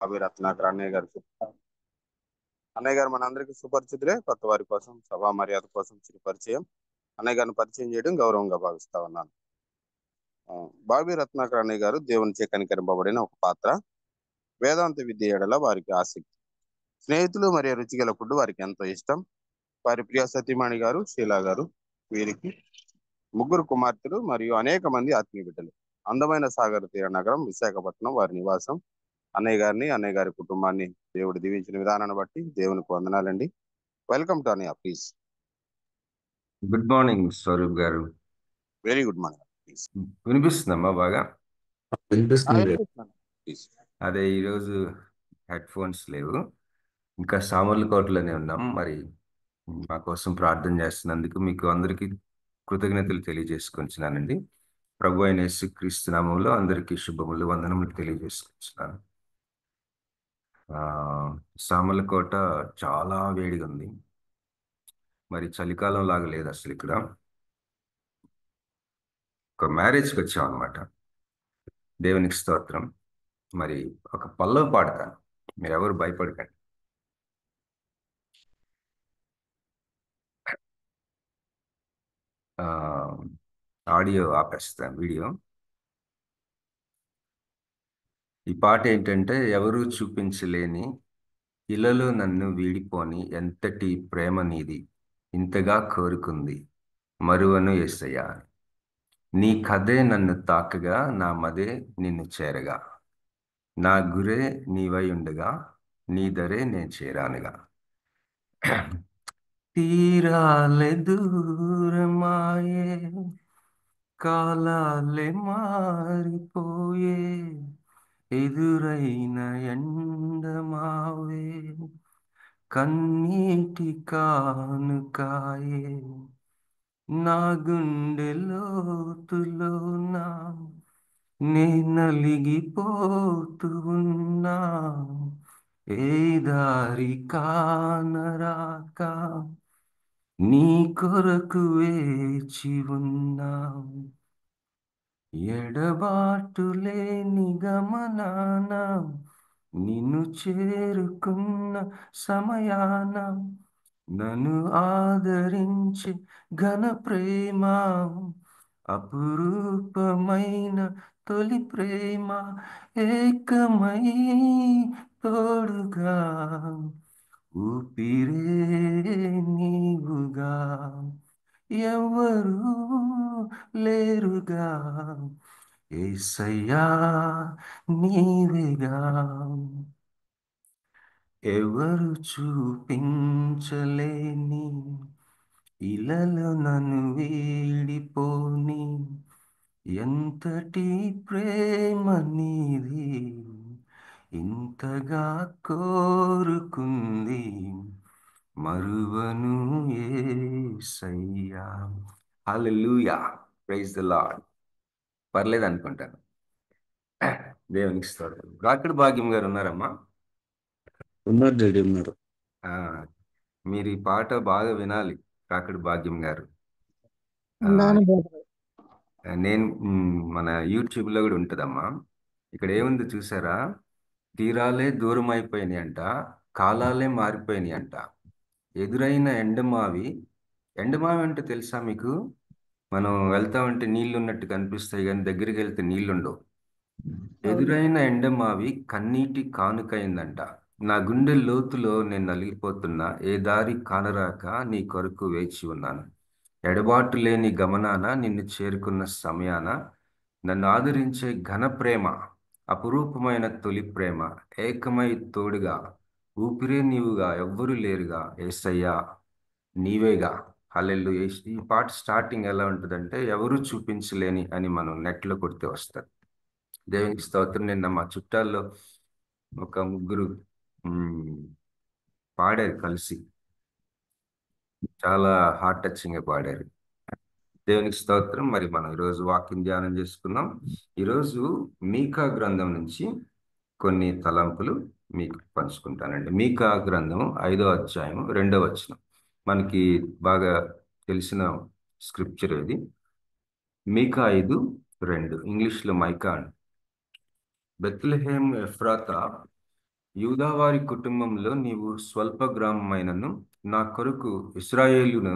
రత్నాకర్ అన్నయ్య గారు అన్నయ్య గారు మనందరికీ సుపరిచితులే. కొత్త వారి కోసం సభా మర్యాద కోసం చిరు పరిచయం. అన్నయ్య గారిని పరిచయం చేయడం గౌరవంగా భావిస్తా ఉన్నాను. బాబీ రత్నాకర్ అన్నయ్య గారు దేవునిచే కనికరింపబడిన ఒక పాత్ర. వేదాంత విద్య ఎడల వారికి ఆసక్తి, స్నేహితులు మరియు రుచిగల ఫుడ్ వారికి ఎంతో ఇష్టం. వారి ప్రియ సతీమణి గారు షీలా గారు, వీరికి ముగ్గురు కుమార్తెలు మరియు అనేక మంది ఆత్మీయ బిడ్డలు. అందమైన సాగర తీర నగరం విశాఖపట్నం వారి నివాసం. అన్నయ్య గారిని, అన్నయ్య గారి కుటుంబాన్ని దేవుడు దీవించిన విధానాన్ని బట్టి దేవునికి వందనాలండి. వెల్కమ్ టు అన్నయ్య, please. Good morning Swaroop garu. Very good morning please. వినిపిస్తుందమ్మా బాగా? వినిపిస్తుంది. ప్లీజ్. అదే ఈరోజు హెడ్ ఫోన్స్ లేవు, ఇంకా సామర్లకోటలోనే ఉన్నాం. మరి మా కోసం ప్రార్థన చేస్తున్నందుకు మీకు అందరికీ కృతజ్ఞతలు తెలియజేసుకుంటున్నానండి. ప్రభు అయిన యేసుక్రీస్తు నామములో అందరికీ శుభములు, వందనములు తెలియజేసుకుంటున్నాను. సామర్లకోట చాలా వేడిగా ఉంది, మరి చలికాలం లాగా లేదు అసలు. ఇక్కడ ఒక మ్యారేజ్కి వచ్చాం అనమాట. దేవునికి స్తోత్రం. మరి ఒక పల్లవి పాడతాను, మీరు ఎవరు భయపడకండి. ఆడియో ఆపేస్తాను, వీడియో. ఈ పాట ఏంటంటే, ఎవరూ చూపించలేని ఇలలో నన్ను వీడిపోని ఎంతటి ప్రేమ నీది, ఇంతగా కోరుకుంది మరువను యేసయ్యా. నీ కథే నన్ను తాకగా, నా మదే నిన్ను చేరగా, నా గురే నీవై ఉండగా, నీ దరే నేను చేరానుగా. తీరాలే దూరమాయే, కాలాలే మారిపోయే, ఎదురైన ఎండమావే, కన్నీటి కానుకాయే, నా గుండె లోతులోన నే నలిగిపోతూ ఉన్నా, ఏ దారి కానరాక నీ కొరకు వేచి ఉన్నా. ఎడబాటు లేని గమనాన నిన్ను చేరుకున్న సమయాన, నన్ను ఆదరించి ఘన ప్రేమ, అపురూపమైన తొలి ప్రేమ, ఏకమై తోడుగా ఊపిరే నీవుగా, ఎవరు లేరుగా, యేసయ్యా నీవేగా. ఎవరు చూపించలేని ఇలలో నన్ను వీడిపోని ఎంతటి ప్రేమ నీది, ఇంతగా కోరుకుంది మరువను యేసయ్యా. హల్లెలూయా, ప్రైజ్ ది లార్డ్. పర్లేదు అనుకుంటాను. దేవునికి స్తోత్రం. రాకడి భాగ్యం గారు ఉన్నారమ్మా? ఉన్నారు డాడీ, ఉన్నారు. మీరు ఈ పాట బాగా వినాలి, రాకడి భాగ్యం గారు. నేను మన యూట్యూబ్లో కూడా ఉంటుందమ్మా. ఇక్కడ ఏముంది చూసారా? తీరాలే దూరం అయిపోయినాయి అంట, కాలాలే మారిపోయినాయి అంట, ఎదురైన ఎండమావి. ఎండమావి అంటే తెలుసా మీకు? మనం వెళ్తామంటే నీళ్లు ఉన్నట్టు కనిపిస్తాయి, కానీ దగ్గరికి వెళ్తే నీళ్లుండవు. ఎదురైన ఎండమావి కన్నీటి కానుకైందంట, నా గుండె లోతులో నేను నలిగిపోతున్నా, ఏ దారి కానరాక నీ కొరకు వేచి ఉన్నాను. ఎడబాటు లేని గమనాన నిన్ను చేరుకున్న సమయాన, నన్ను ఆదరించే ఘన ప్రేమ, అపురూపమైన తొలి ప్రేమ, ఏకమై తోడుగా ఊపిరే నీవుగా, ఎవ్వరూ లేరుగా, యేసయ్యా నీవేగా. హల్లెలూయా. ఈ పాట స్టార్టింగ్ ఎలా ఉంటుందంటే, ఎవరు చూపించలేని అని మనం నెట్లో కొడితే వస్తుంది. దేవునికి స్తోత్రం. నిన్న మా చుట్టాల్లో ఒక ముగ్గురు పాడారు కలిసి, చాలా హార్ట్ టచింగ్గా పాడారు. దేవునికి స్తోత్రం. మరి మనం ఈరోజు వాక్యం ధ్యానం చేసుకుందాం. ఈరోజు మీకా గ్రంథం నుంచి కొన్ని తలంపులు మీకు పంచుకుంటానండి. మీకా గ్రంథం 5వ అధ్యాయం 2వ వచనం. మనకి బాగా తెలిసిన స్క్రిప్చర్ ఇది. మీకా 5:2, ఇంగ్లీష్లో మైకా. బెత్లెహేమ్ ఎఫ్రాతా, యూదావారి కుటుంబంలో నీవు స్వల్ప గ్రామమైనను నా కొరకు ఇశ్రాయేలును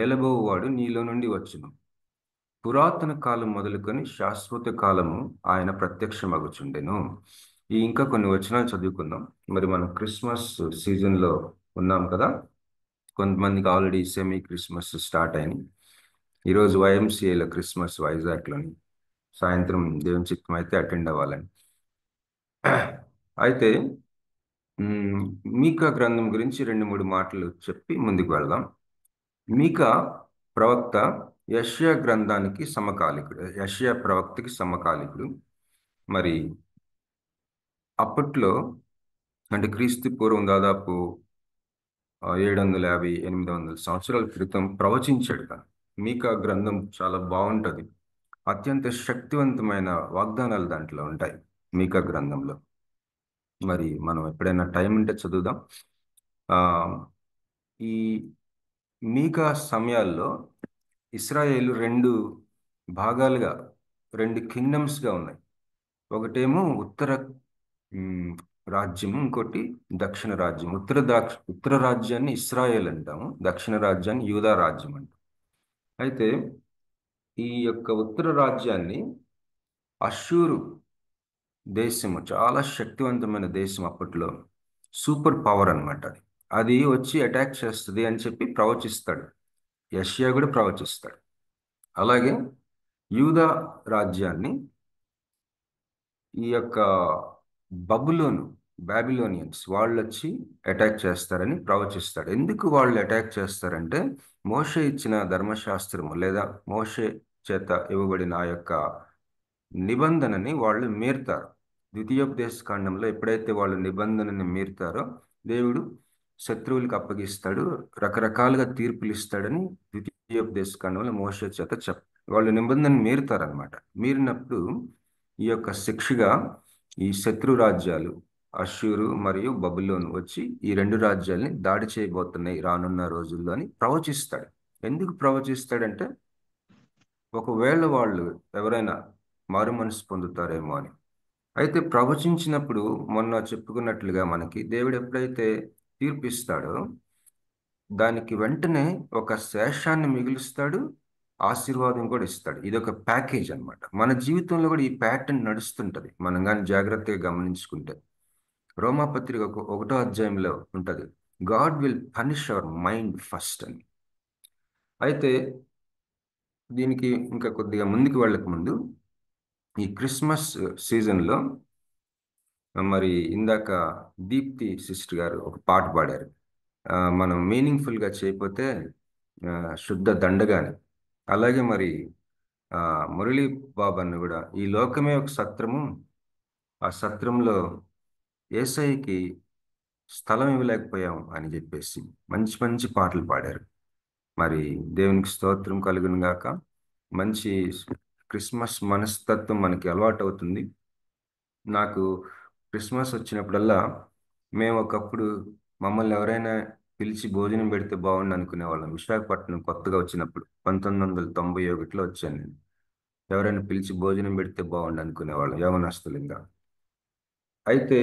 ఏలబోవాడు నీలో నుండి వచ్చును. పురాతన కాలం మొదలుకొని శాశ్వత కాలము ఆయన ప్రత్యక్షమగుచుండెను. ఈ ఇంకా కొన్ని వచనాలు చదువుకుందాం. మరి మనం క్రిస్మస్ సీజన్లో ఉన్నాం కదా. కొంతమందికి ఆల్రెడీ సెమీ క్రిస్మస్ స్టార్ట్ అయింది. ఈరోజు వైఎంసీఏలో క్రిస్మస్ వైజాగ్లోని సాయంత్రం దేవుని చిత్తం అయితే అటెండ్ అవ్వాలని. అయితే మీకా గ్రంథం గురించి 2-3 మాటలు చెప్పి ముందుకు వెళ్దాం. మీకా ప్రవక్త యెషయా గ్రంథానికి సమకాలికుడు, యెషయా ప్రవక్తకి సమకాలికుడు. మరి అప్పట్లో అంటే క్రీస్తు పూర్వం దాదాపు 750-800 సంవత్సరాల క్రితం ప్రవచించాడు తను. మీకా గ్రంథం చాలా బాగుంటుంది. అత్యంత శక్తివంతమైన వాగ్దానాలు దాంట్లో ఉంటాయి మీకా గ్రంథంలో. మరి మనం ఎప్పుడైనా టైం ఉంటే చదువుదాం. ఈ మీకా సమయాల్లో ఇశ్రాయేలు 2 భాగాలుగా, 2 కింగ్డమ్స్గా ఉన్నాయి. ఒకటేమో ఉత్తర రాజ్యం, ఇంకోటి దక్షిణ రాజ్యం. ఉత్తర రాజ్యాన్ని ఇశ్రాయేల్ అంటాము, దక్షిణ రాజ్యాన్ని యూదా రాజ్యం అంటాం. అయితే ఈ యొక్క ఉత్తర రాజ్యాన్ని అష్షూరు దేశము, చాలా శక్తివంతమైన దేశం, అప్పట్లో సూపర్ పవర్ అనమాట. అది వచ్చి అటాక్ చేస్తుంది అని చెప్పి ప్రవచిస్తాడు. యెషయా కూడా ప్రవచిస్తాడు. అలాగే యూదా రాజ్యాన్ని ఈ యొక్క బాబిలోనియన్స్ వాళ్ళు వచ్చి అటాక్ చేస్తారని ప్రవచిస్తాడు. ఎందుకు వాళ్ళు అటాక్ చేస్తారంటే మోషే ఇచ్చిన ధర్మశాస్త్రము లేదా మోషే చేత ఇవ్వబడిన ఆ యొక్క నిబంధనని వాళ్ళు మీరుతారు. ద్వితీయోపదేశ కాండంలో ఎప్పుడైతే వాళ్ళు నిబంధనని మీరుతారో దేవుడు శత్రువులకు అప్పగిస్తాడు, రకరకాలుగా తీర్పులు ఇస్తాడని ద్వితీయోపదేశ కాండంలో మోషే చేత వాళ్ళు నిబంధన మీరుతారనమాట. మీరినప్పుడు ఈ యొక్క శిక్షగా ఈ శత్రు రాజ్యాలు అష్షూరు మరియు బబులోను వచ్చి ఈ 2 రాజ్యాల్ని దాడి చేయబోతున్నాయి రానున్న రోజుల్లో అని ప్రవచిస్తాడు. ఎందుకు ప్రవచిస్తాడంటే ఒకవేళ వాళ్ళు ఎవరైనా మారు మనసు పొందుతారేమో అని. అయితే ప్రవచించినప్పుడు మొన్న చెప్పుకున్నట్లుగా మనకి దేవుడు ఎప్పుడైతే తీర్పిస్తాడో దానికి వెంటనే ఒక శేషాన్ని మిగులుస్తాడు, ఆశీర్వాదం కూడా ఇస్తాడు. ఇది ఒక ప్యాకేజ్ అన్నమాట. మన జీవితంలో కూడా ఈ ప్యాటర్న్ నడుస్తుంటది మనం కానీ జాగ్రత్తగా గమనించుకుంటే. రోమాపత్రిక 1వ అధ్యాయంలో ఉంటది, God will punish our mind first అని. అయితే దీనికి ఇంకా కొద్దిగా ముందుకు వెళ్ళక ముందు ఈ క్రిస్మస్ సీజన్లో మరి ఇందాక దీప్తి సిస్టర్ గారు ఒక పాట పాడారు. మనం మీనింగ్ఫుల్గా చేయకపోతే శుద్ధ దండగాని. అలాగే మరి మురళీ బాబాను కూడా ఈ లోకమే ఒక సత్రము, ఆ సత్రంలో యేసయ్యకి స్థలం ఇవ్వలేకపోయాం అని చెప్పేసి మంచి మంచి పాటలు పాడారు. మరి దేవునికి స్తోత్రం కలుగును గాక. మంచి క్రిస్మస్ మనస్తత్వం మనకి అలవాటు అవుతుంది. నాకు క్రిస్మస్ వచ్చినప్పుడల్లా మేము ఒకప్పుడు మమ్మల్ని ఎవరైనా పిలిచి భోజనం పెడితే బాగుండు అనుకునేవాళ్ళం. విశాఖపట్నం కొత్తగా వచ్చినప్పుడు 1991లో వచ్చాను నేను. ఎవరైనా పిలిచి భోజనం పెడితే బాగుండు అనుకునేవాళ్ళం యవనస్తులుగా. అయితే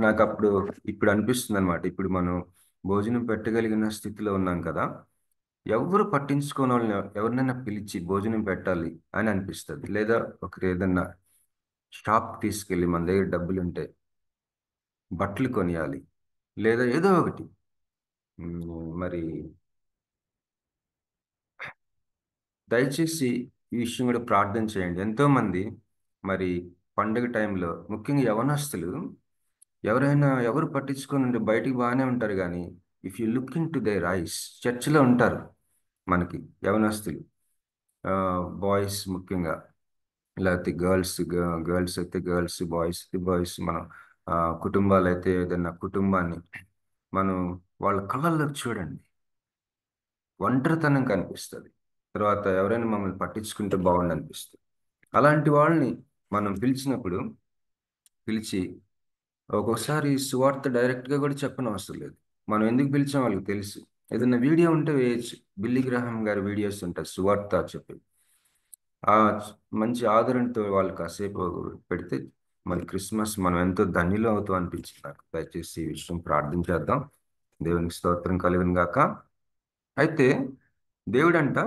నాకు అప్పుడు ఇప్పుడు అనిపిస్తుంది అనమాట, ఇప్పుడు మనం భోజనం పెట్టగలిగిన స్థితిలో ఉన్నాం కదా, ఎవరు పట్టించుకోని వాళ్ళని ఎవరినైనా పిలిచి భోజనం పెట్టాలి అని అనిపిస్తుంది. లేదా ఒకరు ఏదన్నా షాప్ తీసుకెళ్ళి మన దగ్గర డబ్బులు ఉంటే బట్టలు కొనియాలి, లేదా ఏదో ఒకటి. మరి దయచేసి ఈ విషయం కూడా ప్రార్థన చేయండి. ఎంతోమంది మరి పండుగ టైంలో ముఖ్యంగా యవనస్తులు ఎవరు పట్టించుకొని ఉంటే బయటికి బాగానే ఉంటారు, కానీ if you look in to their ice, చర్చిలో ఉంటారు మనకి యవనస్తులు, బాయ్స్ ముఖ్యంగా, లేకపోతే గర్ల్స్ అయితే గర్ల్స్, బాయ్స్ అయితే బాయ్స్. మనం కుటుంబాలు అయితే ఏదైనా కుటుంబాన్ని మనం వాళ్ళ కళ్ళల్లో చూడండి, ఒంటరితనం కనిపిస్తుంది. తర్వాత ఎవరైనా మమ్మల్ని పట్టించుకుంటే బాగుండు అనిపిస్తుంది. అలాంటి వాళ్ళని మనం పిలిచి ఒక్కోసారి సువార్త డైరెక్ట్గా కూడా చెప్పని అవసరం లేదు. మనం ఎందుకు పిలిచాం వాళ్ళకి తెలుసు. ఏదైనా వీడియో ఉంటే వేయచ్చు. బిల్లీ గ్రాహం గారి వీడియోస్ ఉంటాయి సువార్త చెప్పి, ఆ మంచి ఆదరణతో వాళ్ళు కాసేపు పెడితే మరి క్రిస్మస్ మనం ఎంతో ధన్యులు అవుతాం అనిపించింది నాకు. దయచేసి ఈ విషయం ప్రార్థన చేద్దాం. దేవునికి స్తోత్రం కలుగును గాక. అయితే దేవుడంట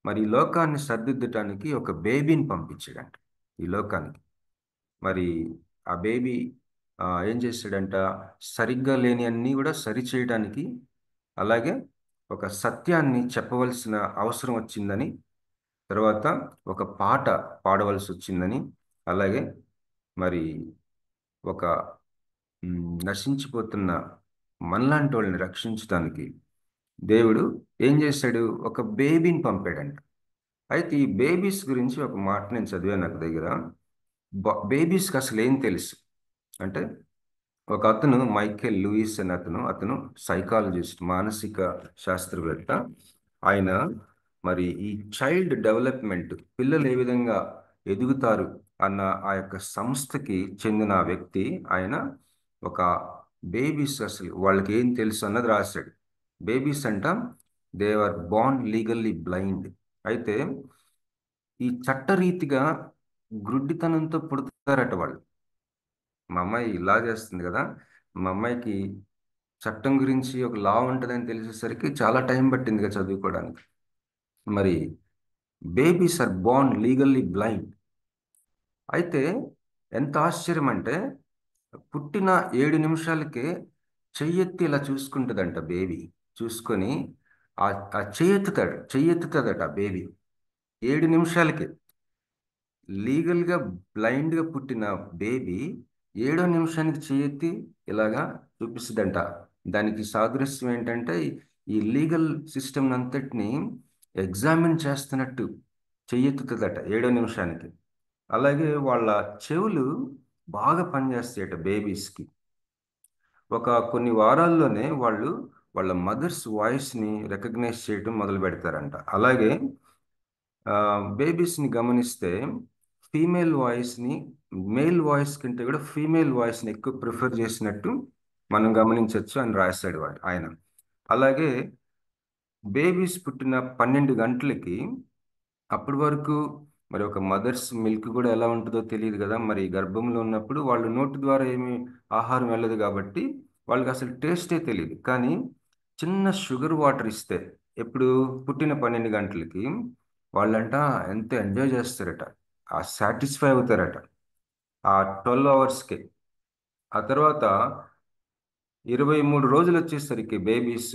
మరి ఈ లోకాన్ని సరిదిద్దటానికి ఒక బేబీని పంపించాడంట ఈ లోకానికి. మరి ఆ బేబీ ఏం చేశాడంట, సరిగ్గా లేని అన్నీ కూడా సరి చేయడానికి, అలాగే ఒక సత్యాన్ని చెప్పవలసిన అవసరం వచ్చిందని, తర్వాత ఒక పాట పాడవలసి వచ్చిందని, అలాగే మరి ఒక నశించిపోతున్న మనలాంటి వాళ్ళని రక్షించడానికి దేవుడు ఏం చేశాడు, ఒక బేబీని పంపాడంట. అయితే ఈ బేబీస్ గురించి ఒక మాట నేను చదివాను నాకు దగ్గర. బేబీస్కి అసలు ఏం తెలుసు అంటే, ఒక అతను మైకేల్ లూయిస్ అని అతను సైకాలజిస్ట్, మానసిక శాస్త్రవేత్త. ఆయన మరి ఈ చైల్డ్ డెవలప్మెంట్, పిల్లలు ఏ విధంగా ఎదుగుతారు అన్న ఆ యొక్క సంస్థకి చెందిన వ్యక్తి. ఆయన ఒక బేబీస్ అసలు వాళ్ళకి ఏం తెలుసు అన్నది రాశాడు. బేబీస్ అంట they are born legally blind. అయితే ఈ చట్టరీతిగా గ్రుడ్డితనంతో పుడతారట వాళ్ళు. మా అమ్మాయి ఇలా చేస్తుంది కదా, మా అమ్మాయికి చట్టం గురించి ఒక లా ఉంటుందని తెలిసేసరికి చాలా టైం పట్టింది కదా చదువుకోవడానికి. మరి babies are born legally blind. అయితే ఎంత ఆశ్చర్యం అంటే, పుట్టిన 7 నిమిషాలకే చెయ్యెత్తి ఇలా చూసుకుంటుందంట బేబీ. చూసుకొని ఆ ఆ చెయ్యెత్తుతుందట బేబీ 7 నిమిషాలకే. లీగల్గా బ్లైండ్గా పుట్టిన బేబీ 7వ నిమిషానికి చేయెత్తి ఇలాగా చూపిస్తుందంట. దానికి సాదృశ్యం ఏంటంటే, ఈ లీగల్ సిస్టమ్ అంతటిని ఎగ్జామిన్ చేస్తున్నట్టు చెయ్యెత్తుతుందట 7వ నిమిషానికి. అలాగే వాళ్ళ చెవులు బాగా పనిచేస్తాయట బేబీస్కి. కొన్ని వారాల్లోనే వాళ్ళు వాళ్ళ మదర్స్ వాయిస్ని రికగ్నైజ్ చేయడం మొదలు పెడతారంట. అలాగే బేబీస్ని గమనిస్తే ఫీమేల్ వాయిస్ని మేల్ వాయిస్ కంటే కూడా ఫీమేల్ వాయిస్ని ఎక్కువ ప్రిఫర్ చేసినట్టు మనం గమనించవచ్చు అని రాశాడు ఆయన. అలాగే బేబీస్ పుట్టిన 12 గంటలకి, అప్పటి వరకు మరి ఒక మదర్స్ మిల్క్ కూడా ఎలా ఉంటుందో తెలియదు కదా, మరి గర్భంలో ఉన్నప్పుడు వాళ్ళు నోటి ద్వారా ఏమి ఆహారం వెళ్ళదు కాబట్టి వాళ్ళకి అసలు టేస్టే తెలియదు. కానీ చిన్న షుగర్ వాటర్ ఇస్తే ఎప్పుడు పుట్టిన 12 గంటలకి వాళ్ళంట ఎంత ఎంజాయ్ చేస్తారట, ఆ సాటిస్ఫై అవుతారట ఆ 12 అవర్స్కి. ఆ తర్వాత 23 రోజులు వచ్చేసరికి బేబీస్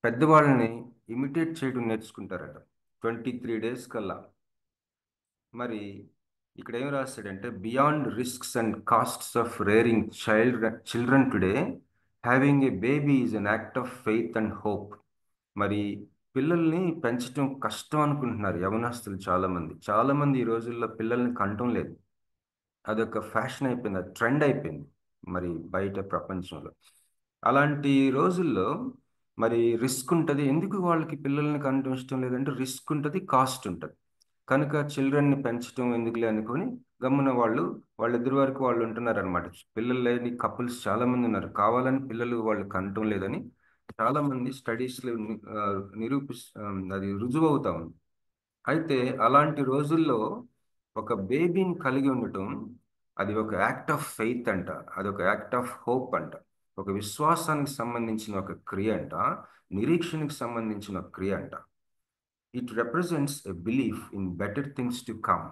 పెద్దవాళ్ళని ఇమిటేట్ చేయడం నేర్చుకుంటారట 23 డేస్ కల్లా. మరి ఇక్కడ ఏం రాస్తాడంటే, beyond risks and costs of rearing children today, having a baby is an act of faith and hope. మరి పిల్లల్ని పెంచడం కష్టం అనుకుంటున్నారు యవనస్తులు చాలామంది ఈ రోజుల్లో పిల్లల్ని కంటం లేదు. అదొక ఫ్యాషన్ అయిపోయింది, అది ట్రెండ్ అయిపోయింది మరి బయట ప్రపంచంలో. అలాంటి రోజుల్లో మరి రిస్క్ ఉంటుంది. ఎందుకు వాళ్ళకి పిల్లల్ని కనడం ఇష్టం లేదంటే, రిస్క్ ఉంటుంది, కాస్ట్ ఉంటుంది. కనుక చిల్డ్రన్ని పెంచడం ఎందుకులే అనుకొని గమ్మున వాళ్ళిద్దరి వరకు వాళ్ళు ఉంటున్నారు అనమాట. పిల్లలు లేని కపుల్స్ చాలా మంది ఉన్నారు. కావాలని పిల్లలు వాళ్ళు కనటం లేదని చాలా మంది స్టడీస్లో అది రుజువు అవుతా ఉంది. అయితే అలాంటి రోజుల్లో ఒక బేబీని కలిగి ఉండటం, అది ఒక యాక్ట్ ఆఫ్ ఫెయిత్ అంట, అది ఒక యాక్ట్ ఆఫ్ హోప్ అంట, ఒక విశ్వాసానికి సంబంధించిన ఒక క్రియ అంట, నిరీక్షణకు సంబంధించిన ఒక క్రియ అంట. It represents a belief in better things to come.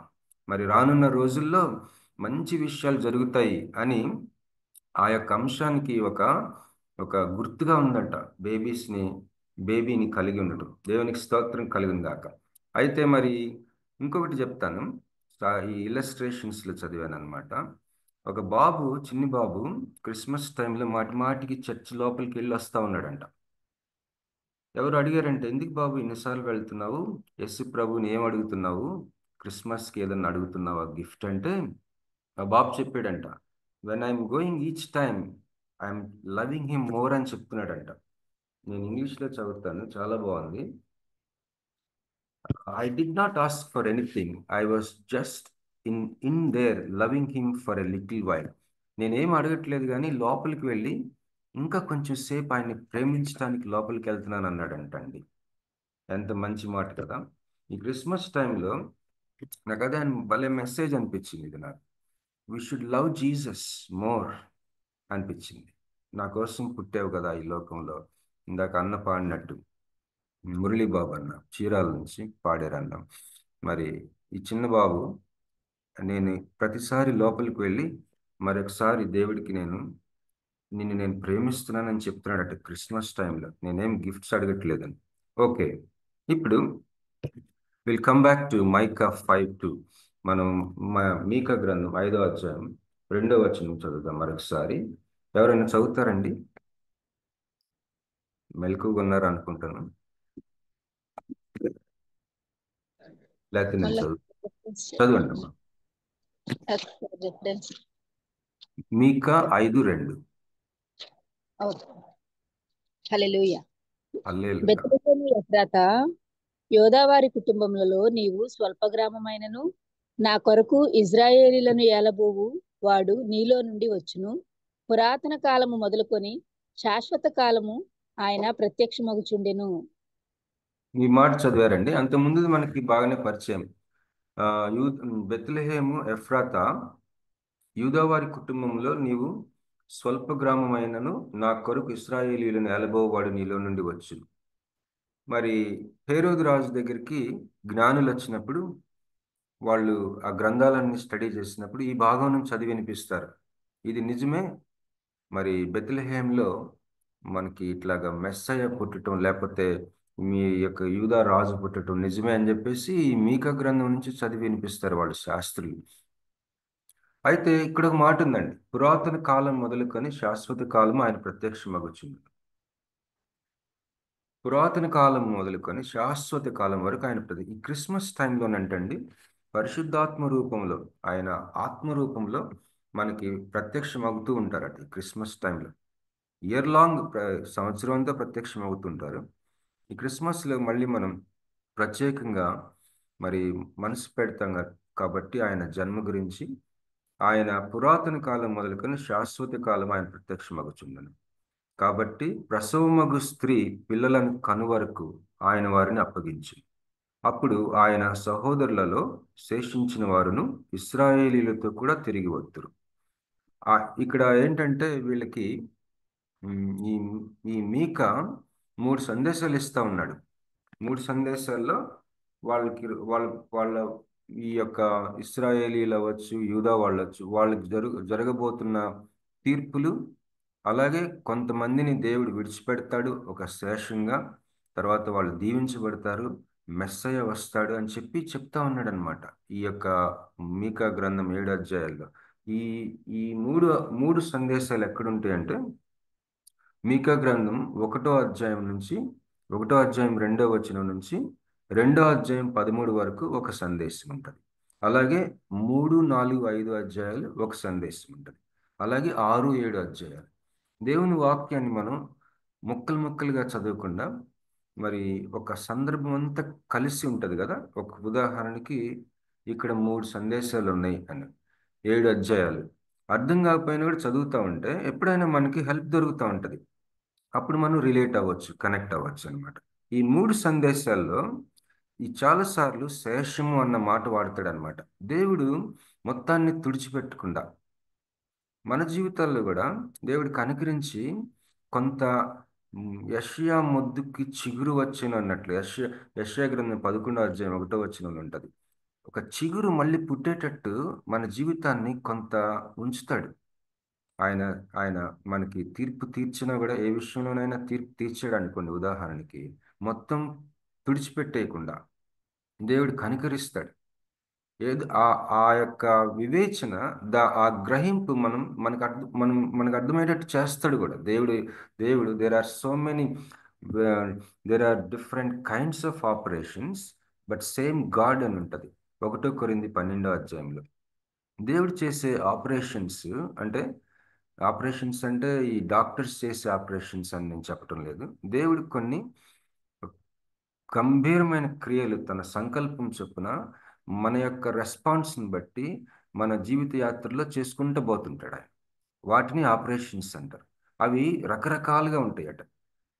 మరి రానున్న రోజుల్లో మంచి విషయాలు జరుగుతాయి అని ఆ యొక్క అంశానికి ఒక ఒక గుర్తుగా ఉందంట బేబీని కలిగి ఉండటం. దేవునికి స్తోత్రం కలిగిన దాకా. అయితే మరి ఇంకొకటి చెప్తాను. ఈ ఇల్లస్ట్రేషన్స్లో చదివాను అనమాట. ఒక చిన్ని బాబు క్రిస్మస్ టైంలో మాటికి చర్చ్ లోపలికి వెళ్ళి వస్తూ ఉన్నాడంట. ఎవరు అడిగారంటే, ఎందుకు బాబు ఇన్నిసార్లు వెళ్తున్నావు, యేసు ప్రభుని ఏం అడుగుతున్నావు, క్రిస్మస్కి ఏదన్నా అడుగుతున్నావా గిఫ్ట్ అంటే, ఆ బాబు చెప్పాడంట, when I'm going each time I'm loving him more అని చెప్తున్నాడంట. నేను ఇంగ్లీష్లో చదువుతాను, చాలా బాగుంది. I did not ask for anything, I was just in there loving him for a little while. నేనేం అడగట్లేదు కానీ లోపలికి వెళ్ళి ఇంకా కొంచెం సేపు ఆయన్ని ప్రేమించడానికి లోపలికి వెళ్తున్నాను అన్నాడంటండి. ఎంత మంచి మాట కదా. ఈ క్రిస్మస్ టైంలో నాకు అదే భలే మెసేజ్ అనిపించింది ఇది నాకు. We should love Jesus more అనిపించింది. నా కోసం పుట్టావు కదా ఈ లోకంలో, ఇందాక అన్న పాడినట్టు, మురళీబాబు అన్న చీరాల నుంచి పాడారన్న. మరి ఈ చిన్న బాబు, నేను ప్రతిసారి లోపలికి వెళ్ళి మరొకసారి దేవుడికి నిన్ను నేను ప్రేమిస్తున్నానని చెప్తున్నాడట క్రిస్మస్ టైంలో. నేనేం గిఫ్ట్స్ అడగట్లేదని. ఓకే, ఇప్పుడు will come back to mica 5:2. మనం మీకా గ్రంథం 5వ అధ్యాయం 2వ వచనం చదువుదాం మరొకసారి. ఎవరైనా చదువుతారండి? మెలకుగా ఉన్నారు అనుకుంటాను. లేకపోతే నేను చదవండి అమ్మా. మీకా 5:2. హల్లెలూయా. హల్లెలూయా. బెత్లెహేము ఎఫ్రాతా, యోదావారి కుటుంబములలో నీవు స్వల్ప గ్రామమైనను నా కొరకు ఇజ్రాయేలీలను ఏలబోవు వాడు నీలో నుండి వచ్చును. పురాతన కాలము మొదలుకొని శాశ్వత కాలము ఆయన ప్రత్యక్షమగుచుండెను. ఈ మాట చదివారండి. అంతకుముందు మనకి బాగానే పరిచయం. ఆ, బెత్లెహేము ఎఫ్రాతా, యూదావారి కుటుంబంలో నీవు స్వల్ప గ్రామమైనను నా కొరకు ఇశ్రాయేలీయులను ఏలబోవాడు నీలో నుండి వచ్చు. మరి హేరోదు రాజు దగ్గరికి జ్ఞానులు వచ్చినప్పుడు వాళ్ళు ఆ గ్రంథాలన్నీ స్టడీ చేసినప్పుడు ఈ భాగం నుంచి చదివి వినిపిస్తారు. ఇది నిజమే, మరి బెత్లెహేంలో మనకి ఇట్లాగా మెస్సయ్య పుట్టడం, లేకపోతే మీ యొక్క యూదా రాజు పుట్టడం నిజమే అని చెప్పేసి ఈ మీకా గ్రంథం నుంచి చదివి వినిపిస్తారు వాళ్ళు శాస్త్రులు. అయితే ఇక్కడ ఒక మాట ఉందండి, పురాతన కాలం మొదలుకొని శాశ్వత కాలం ఆయన ప్రత్యక్షమగుచుంది. పురాతన కాలం మొదలుకొని శాశ్వత కాలం వరకు ఆయన ఈ క్రిస్మస్ టైంలోనంటండి పరిశుద్ధాత్మ రూపంలో, ఆయన ఆత్మ రూపంలో మనకి ప్రత్యక్షమవుతూ ఉంటారట ఈ క్రిస్మస్ టైంలో. ఇయర్ లాంగ్ సంవత్సరం అంతా ప్రత్యక్షమవుతుంటారు. ఈ క్రిస్మస్లో మళ్ళీ మనం ప్రత్యేకంగా మరి మనసు పెడతాం కాబట్టి ఆయన జన్మ గురించి, ఆయన పురాతన కాలం మొదలుకొని శాశ్వత కాలం ఆయన ప్రత్యక్షమగుచుండను. కాబట్టి ప్రసవమగు స్త్రీ పిల్లలను కనువరకు ఆయన వారిని అప్పగించి, అప్పుడు ఆయన సహోదరులలో శేషించిన వారును ఇశ్రాయేలీలతో కూడా తిరిగి వద్దురు. ఇక్కడ ఏంటంటే వీళ్ళకి ఈ ఈ మీకా 3 సందేశాలు ఇస్తా ఉన్నాడు. 3 సందేశాల్లో వాళ్ళకి వాళ్ళ ఈ యొక్క ఇశ్రాయేలీలు అవ్వచ్చు, యూదా వాళ్ళొచ్చు, వాళ్ళకి జరగబోతున్న తీర్పులు, అలాగే కొంతమందిని దేవుడు విడిచిపెడతాడు ఒక శేషంగా, తర్వాత వాళ్ళు దీవించబడతారు, మెస్సయ్య వస్తాడు అని చెప్తా ఉన్నాడు అనమాట ఈ యొక్క మీకా గ్రంథం 7 అధ్యాయాల్లో. ఈ ఈ మూడు సందేశాలు ఎక్కడుంటాయంటే మీకా గ్రంథం 1వ అధ్యాయం నుంచి 1వ అధ్యాయం 2వ వచనం నుంచి 2వ అధ్యాయం 13 వరకు ఒక సందేశం ఉంటుంది. అలాగే 3, 4, 5 అధ్యాయాలు ఒక సందేశం ఉంటుంది. అలాగే 6, 7 అధ్యాయాలు. దేవుని వాక్యాన్ని మనం ముక్కలు ముక్కలుగా చదవకుండా మరి ఒక సందర్భం అంతా కలిసి ఉంటుంది కదా. ఒక ఉదాహరణకి ఇక్కడ 3 సందేశాలు ఉన్నాయి అని, 7 అధ్యాయాలు అర్థం కాకపోయినా కూడా చదువుతూ ఉంటే ఎప్పుడైనా మనకి హెల్ప్ దొరుకుతూ ఉంటుంది. అప్పుడు మనం రిలేట్ అవ్వచ్చు, కనెక్ట్ అవ్వచ్చు అనమాట. ఈ 3 సందేశాల్లో ఈ చాలాసార్లు శేషము అన్న మాట వాడతాడు అనమాట. దేవుడు మొత్తాన్ని తుడిచిపెట్టకుండా మన జీవితాల్లో కూడా దేవుడు కనికరించి కొంత యెషయా మొద్దుకి చిగురు వచ్చును అన్నట్లు యెషయా గ్రంథం 11వ అధ్యాయం 1వ వచనంలో ఉంటుంది. ఒక చిగురు మళ్ళీ పుట్టేటట్టు మన జీవితాన్ని కొంత ఉంచుతాడు. ఆయన ఆయన మనకి తీర్పు తీర్చినా కూడా, ఏ విషయంలోనైనా తీర్పు తీర్చాడు అనుకోండి, ఉదాహరణకి మొత్తం తుడిచిపెట్టేయకుండా దేవుడు కనికరిస్తాడు. ఏది ఆ యొక్క వివేచన, ఆ గ్రహింపు మనకు అర్థమయ్యేటట్టు చేస్తాడు కూడా దేవుడు. There are different kinds of operations but same God అని ఉంటుంది 1 కొరింథీ 12వ అధ్యాయంలో. దేవుడు చేసే ఆపరేషన్స్ అంటే ఈ డాక్టర్స్ చేసే ఆపరేషన్స్ అని నేను చెప్పటం లేదు. దేవుడు కొన్ని గంభీరమైన క్రియలు తన సంకల్పం చొప్పున మన యొక్క రెస్పాన్స్ని బట్టి మన జీవిత యాత్రలో చేసుకుంటూ పోతుంటాడు ఆయన. వాటిని ఆపరేషన్స్ అంటారు. అవి రకరకాలుగా ఉంటాయట,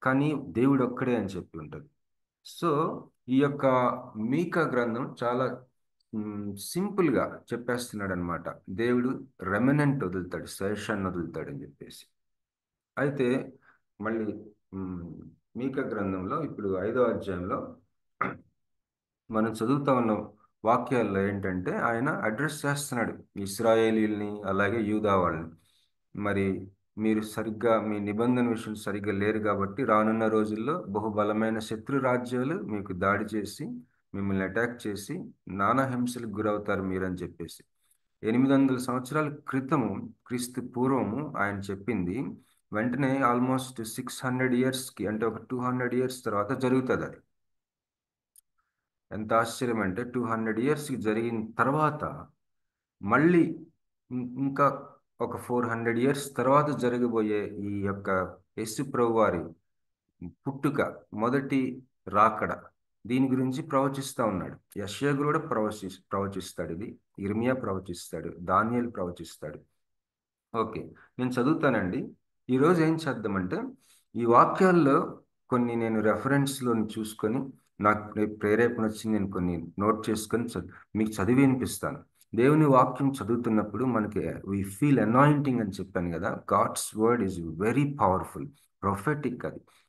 కానీ దేవుడు ఒక్కడే అని చెప్పి ఉంటుంది. సో ఈ యొక్క మీకా గ్రంథం చాలా సింపుల్గా చెప్పేస్తున్నాడు అనమాట. దేవుడు రెమినెంట్ వదులుతాడు, శేషాన్ని వదులుతాడు అని చెప్పేసి. అయితే మళ్ళీ మీకా గ్రంథంలో ఇప్పుడు 5వ అధ్యాయంలో మనం చదువుతా ఉన్న వాక్యాల్లో ఏంటంటే ఆయన అడ్రస్ చేస్తున్నాడు ఇశ్రాయేలీల్ని, అలాగే యూదా వాళ్ళని. మరి మీరు సరిగ్గా మీ నిబంధన విషయం సరిగ్గా లేరు కాబట్టి రానున్న రోజుల్లో బహుబలమైన శత్రు రాజ్యాలు మీకు దాడి చేసి మిమ్మల్ని అటాక్ చేసి నానా హింసలకు గురవుతారు మీరని చెప్పేసి 800 సంవత్సరాల క్రితము, క్రీస్తు పూర్వము ఆయన చెప్పింది వెంటనే ఆల్మోస్ట్ 600 ఇయర్స్కి, అంటే ఒక 200 ఇయర్స్ తర్వాత జరుగుతుంది అది. ఎంత ఆశ్చర్యం అంటే 200 ఇయర్స్కి జరిగిన తర్వాత మళ్ళీ ఇంకా ఒక 400 ఇయర్స్ తర్వాత జరగబోయే ఈ యొక్క యేసు ప్రభు వారి పుట్టుక, మొదటి రాకడ, దీని గురించి ప్రవచిస్తూ ఉన్నాడు. యెషయా కూడా ప్రవచిస్తాడు, ఇది ఇర్మియా ప్రవచిస్తాడు, దానియేలు ప్రవచిస్తాడు. ఓకే, నేను చదువుతానండి. ఈరోజు ఏం చేద్దామంటే ఈ వాక్యాల్లో కొన్ని నేను రెఫరెన్స్లో చూసుకొని నాకు ప్రేరేపణ వచ్చింది, నేను కొన్ని నోట్ చేసుకొని మీకు చదివి వినిపిస్తాను. దేవుని వాక్యం చదువుతున్నప్పుడు మనకి వి ఫీల్ అనాయింటింగ్ అని చెప్పాను కదా. God's word is very powerful, prophetic.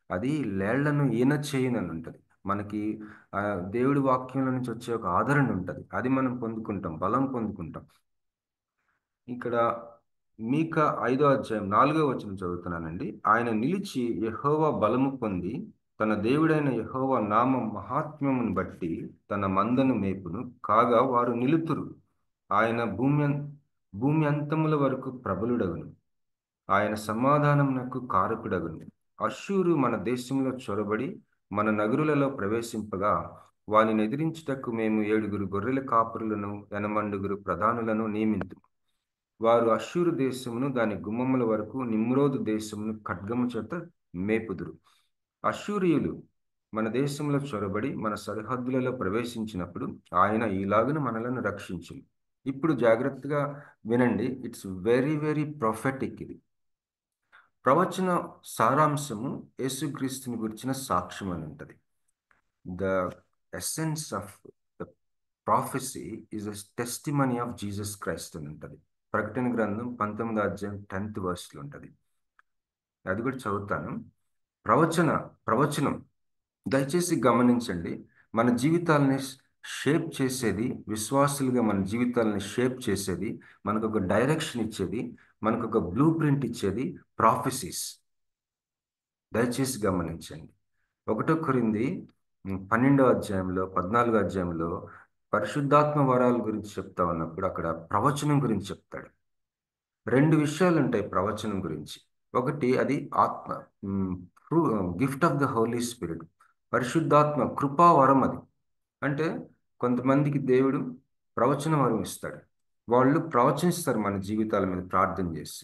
అది లేళ్లను ఈన చేయనని ఉంటుంది. మనకి దేవుడి వాక్యంలో నుంచి వచ్చే ఒక ఆదరణ ఉంటుంది, అది మనం పొందుకుంటాం, బలం పొందుకుంటాం. ఇక్కడ మీకా 5వ అధ్యాయం 4వ వచనం చదువుతున్నానండి. ఆయన నిలిచి యెహోవా బలము పొంది తన దేవుడైన యెహోవా నామ మహాత్మ్యమును బట్టి తన మందను మేపును, కాగా వారు నిలుతురు. ఆయన భూమి అంతముల వరకు ప్రబలుడగును, ఆయన సమాధానమునకు కారకుడగును. అష్షూరు మన దేశంలో చొరబడి మన నగరులలో ప్రవేశింపగా వానిని ఎదిరించుటకు మేము 7 గొర్రెల కాపురులను 80 ప్రధానులను నియమింతుము. వారు అష్షూరు దేశమును దాని గుమ్మముల వరకు నిమ్రోదు దేశమును ఖడ్గము చేత మేపుదురు. అష్షూరియులు మన దేశంలో చొరబడి మన సరిహద్దులలో ప్రవేశించినప్పుడు ఆయన ఈలాగున మనలను రక్షించింది. ఇప్పుడు జాగ్రత్తగా వినండి, ఇట్స్ వెరీ వెరీ ప్రొఫెటిక్. ఇది ప్రవచన సారాంశము యేసుక్రీస్తుని గురించిన సాక్ష్యం అని ఉంటుంది. The essence of the prophecy is a testimony of Jesus Christ అని ఉంటుంది. ప్రకటన గ్రంథం 19వ అధ్యాయం 10th verse ఉంటుంది. అది కూడా చదువుతాను. ప్రవచనం దయచేసి గమనించండి. మన జీవితాలని షేప్ చేసేది, విశ్వాసులుగా మన జీవితాలని షేప్ చేసేది, మనకు ఒక డైరెక్షన్ ఇచ్చేది, మనకు ఒక బ్లూ ప్రింట్ ఇచ్చేది ప్రాఫెసీస్. దయచేసి గమనించండి. 1 కొరింథీ 12వ అధ్యాయంలో 14వ అధ్యాయంలో పరిశుద్ధాత్మ వరాల గురించి చెప్తా ఉన్నప్పుడు అక్కడ ప్రవచనం గురించి చెప్తాడు. 2 విషయాలు ఉంటాయి ప్రవచనం గురించి. ఒకటి, అది ఆత్మ, gift of the Holy Spirit, పరిశుద్ధాత్మ కృపావరం. అది అంటే కొంతమందికి దేవుడు ప్రవచన వరం ఇస్తాడు, వాళ్ళు ప్రవచిస్తారు మన జీవితాల మీద ప్రార్థన చేసి.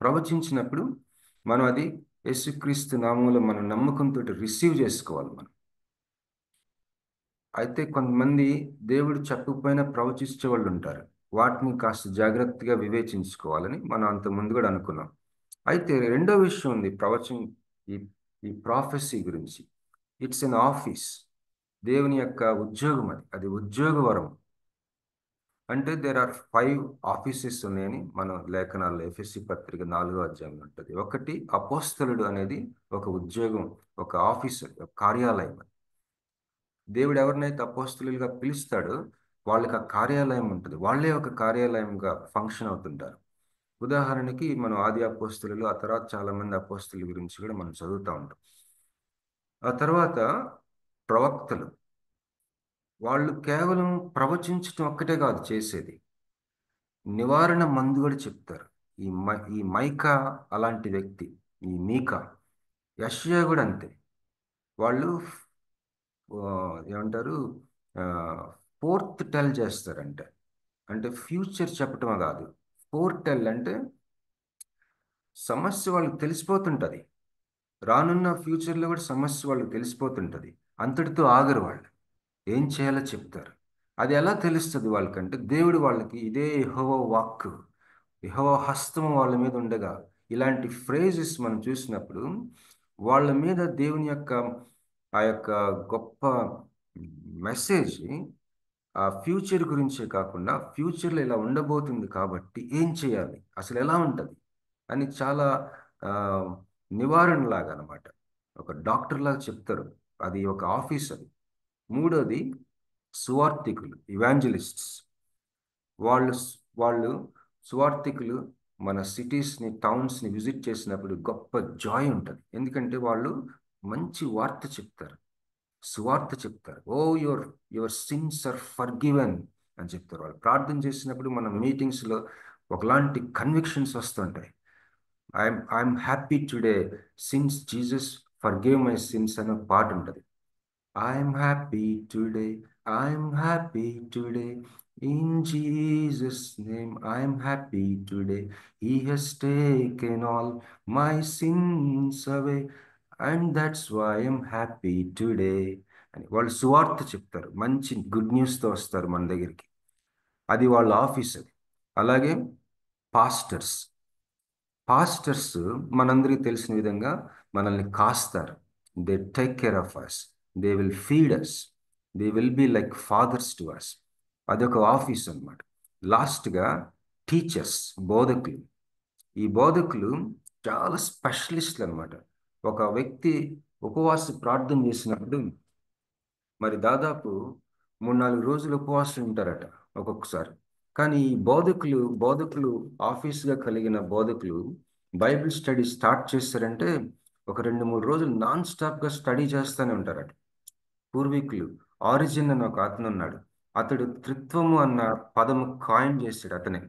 ప్రవచించినప్పుడు మనం అది యేసుక్రీస్తు నామంలో మనం నమ్మకంతో రిసీవ్ చేసుకోవాలి మనం. అయితే కొంతమంది దేవుడు చెప్పకపోయినా ప్రవచించే వాళ్ళు ఉంటారు, వాటిని కాస్త జాగ్రత్తగా వివేచించుకోవాలని మనం అంత ముందు కూడా అనుకున్నాం. అయితే రెండో విషయం ఉంది ప్రవచనం, ఈ ప్రాఫెసీ గురించి. ఇట్స్ ఎన్ ఆఫీస్, దేవుని యొక్క ఉద్యోగం. అది ఉద్యోగ వరం. అంటే దేర్ ఆర్ 5 ఆఫీసెస్ ఉన్నాయని మన లేఖనాల్లో ఎఫెసీ పత్రిక 4వ అధ్యాయంలో ఉంటుంది. ఒకటి, అపోస్తలుడు అనేది ఒక ఉద్యోగం, ఒక ఆఫీసర్, ఒక కార్యాలయం. దేవుడు ఎవరినైతే అపోస్తలులుగా పిలుస్తాడో వాళ్ళకి ఆ కార్యాలయం ఉంటుంది, వాళ్ళే ఒక కార్యాలయంగా ఫంక్షన్ అవుతుంటారు. ఉదాహరణకి మనం ఆది అపోస్తలులు, ఆ తర్వాత చాలా మంది అపోస్తలుల గురించి కూడా మనం చదువుతూ ఉంటాం. ఆ తర్వాత ప్రవక్తలు, వాళ్ళు కేవలం ప్రవచించడం ఒక్కటే కాదు చేసేది, నివారణ మందు కూడా చెప్తారు. ఈ మైకా అలాంటి వ్యక్తి, ఈ మీకా, యెషయా కూడా అంతే. వాళ్ళు ఏమంటారు, ఫోర్త్ టెల్ చేస్తారంటే, అంటే ఫ్యూచర్ చెప్పటం కాదు. ఫోర్త్ టెల్ అంటే సమస్య వాళ్ళకి తెలిసిపోతుంటుంది, రానున్న ఫ్యూచర్లో కూడా సమస్య వాళ్ళకి తెలిసిపోతుంటుంది. అంతటితో ఆగరు, వాళ్ళు ఏం చేయాలో చెప్తారు. అది ఎలా తెలుస్తుంది వాళ్ళకంటే, దేవుడు వాళ్ళకి ఇదే యెహోవా వాక్కు, యెహోవా హస్తం వాళ్ళ మీద ఉండగా, ఇలాంటి ఫ్రేజెస్ మనం చూసినప్పుడు వాళ్ళ మీద దేవుని యొక్క ఆ యొక్క గొప్ప మెసేజ్ ఆ ఫ్యూచర్ గురించే కాకుండా ఫ్యూచర్లో ఇలా ఉండబోతుంది కాబట్టి ఏం చేయాలి, అసలు ఎలా ఉంటుంది అని చాలా ఆ, నివారణలాగా అనమాట. ఒక డాక్టర్ లాగా చెప్తారు. అది ఒక ఆఫీస్ అది. మూడోది సువార్థికులు, ఇవాంజలిస్ట్స్. వాళ్ళు వాళ్ళు సువార్థికులు మన సిటీస్ని, టౌన్స్ని విజిట్ చేసినప్పుడు గొప్ప జాయ్ ఉంటుంది. ఎందుకంటే వాళ్ళు మంచి వార్త చెప్తారు, సువార్త చెప్తారు. Oh your your sins are forgiven అని చెప్తారు. వాళ్ళు ప్రార్థన చేసినప్పుడు మన మీటింగ్స్లో ఒకలాంటి కన్విక్షన్స్ వస్తుంటాయి. I'm happy today since Jesus forgive my since అనే పాట ఉంటుంది. I'm happy today, I'm happy today, in Jesus' name I'm happy today. He has taken all my sins away, and that's why I'm happy today. అని వాళ్ళు సువార్త చెప్తారు, మంచి good న్యూస్తో వస్తారు మన దగ్గరికి. అది వాళ్ళ ఆఫీస్ అది. అలాగే పాస్టర్స్. పాస్టర్స్ మనందరికీ తెలిసిన విధంగా మనల్ని కాస్తారు. They take care of us, they will feed us, they will be like fathers to us. అదొక ఆఫీస్ అన్నమాట. లాస్ట్గా టీచర్స్, బోధకులు. ఈ బోధకులు చాలా స్పెషలిస్టులు అనమాట. ఒక వ్యక్తి ఉపవాస ప్రార్థన చేసినప్పుడు మరి దాదాపు 3-4 రోజులు ఉపవాసం ఉంటారట ఒక్కొక్కసారి. కానీ ఈ బోధకులు ఆఫీస్గా కలిగిన బోధకులు బైబిల్ స్టడీ స్టార్ట్ చేస్తారంటే ఒక 2-3 రోజులు నాన్ స్టాప్గా స్టడీ చేస్తూనే ఉంటారట. పూర్వీకులు ఆరిజిన్ అని ఒక అతను ఉన్నాడు. అతడు త్రిత్వము అన్న పదము కాయిన్ చేశాడు అతనే.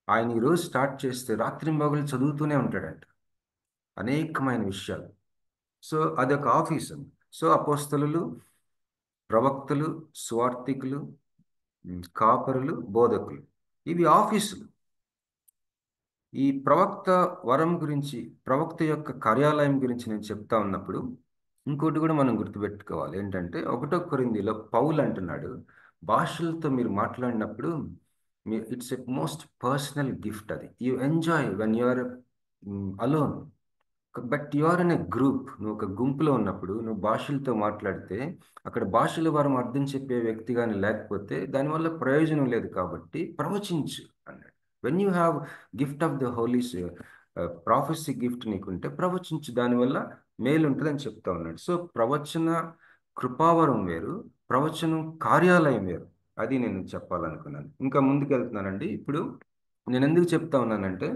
ఆయన ఈరోజు స్టార్ట్ చేస్తే రాత్రింబగళ్ళు చదువుతూనే ఉంటాడంట అనేకమైన విషయాలు. సో అదొక ఆఫీస్ అండి. సో అపోస్తలులు, ప్రవక్తలు, సువార్థికులు, కాపరులు, బోధకులు, ఇవి ఆఫీసులు. ఈ ప్రవక్త వరం గురించి, ప్రవక్త యొక్క కార్యాలయం గురించి నేను చెప్తా ఉన్నప్పుడు ఇంకోటి కూడా మనం గుర్తుపెట్టుకోవాలి. ఏంటంటే 1 కొరింథీలో పౌలు అంటున్నాడు, భాషలతో మీరు మాట్లాడినప్పుడు it's a most personal gift. అది you enjoy when you are alone, but you are in a group. నువ్వు ఒక గుంపులో ఉన్నప్పుడు నువ్వు భాషలతో మాట్లాడితే అక్కడ భాషల వారం అర్థం చెప్పే వ్యక్తి కానీ లేకపోతే దానివల్ల ప్రయోజనం లేదు. కాబట్టి ప్రవచించు అన్నాడు. When you have gift of the holy prophecy gift నీకుంటే ప్రవచించు, దానివల్ల మేలు ఉంటుందని చెప్తా ఉన్నాడు. సో ప్రవచన కృపావరం వేరు, ప్రవచనం కార్యాలయం వేరు. అది నేను చెప్పాలనుకున్నాను. ఇంకా ముందుకు వెళ్తున్నానండి. ఇప్పుడు నేను ఎందుకు చెప్తా ఉన్నానంటే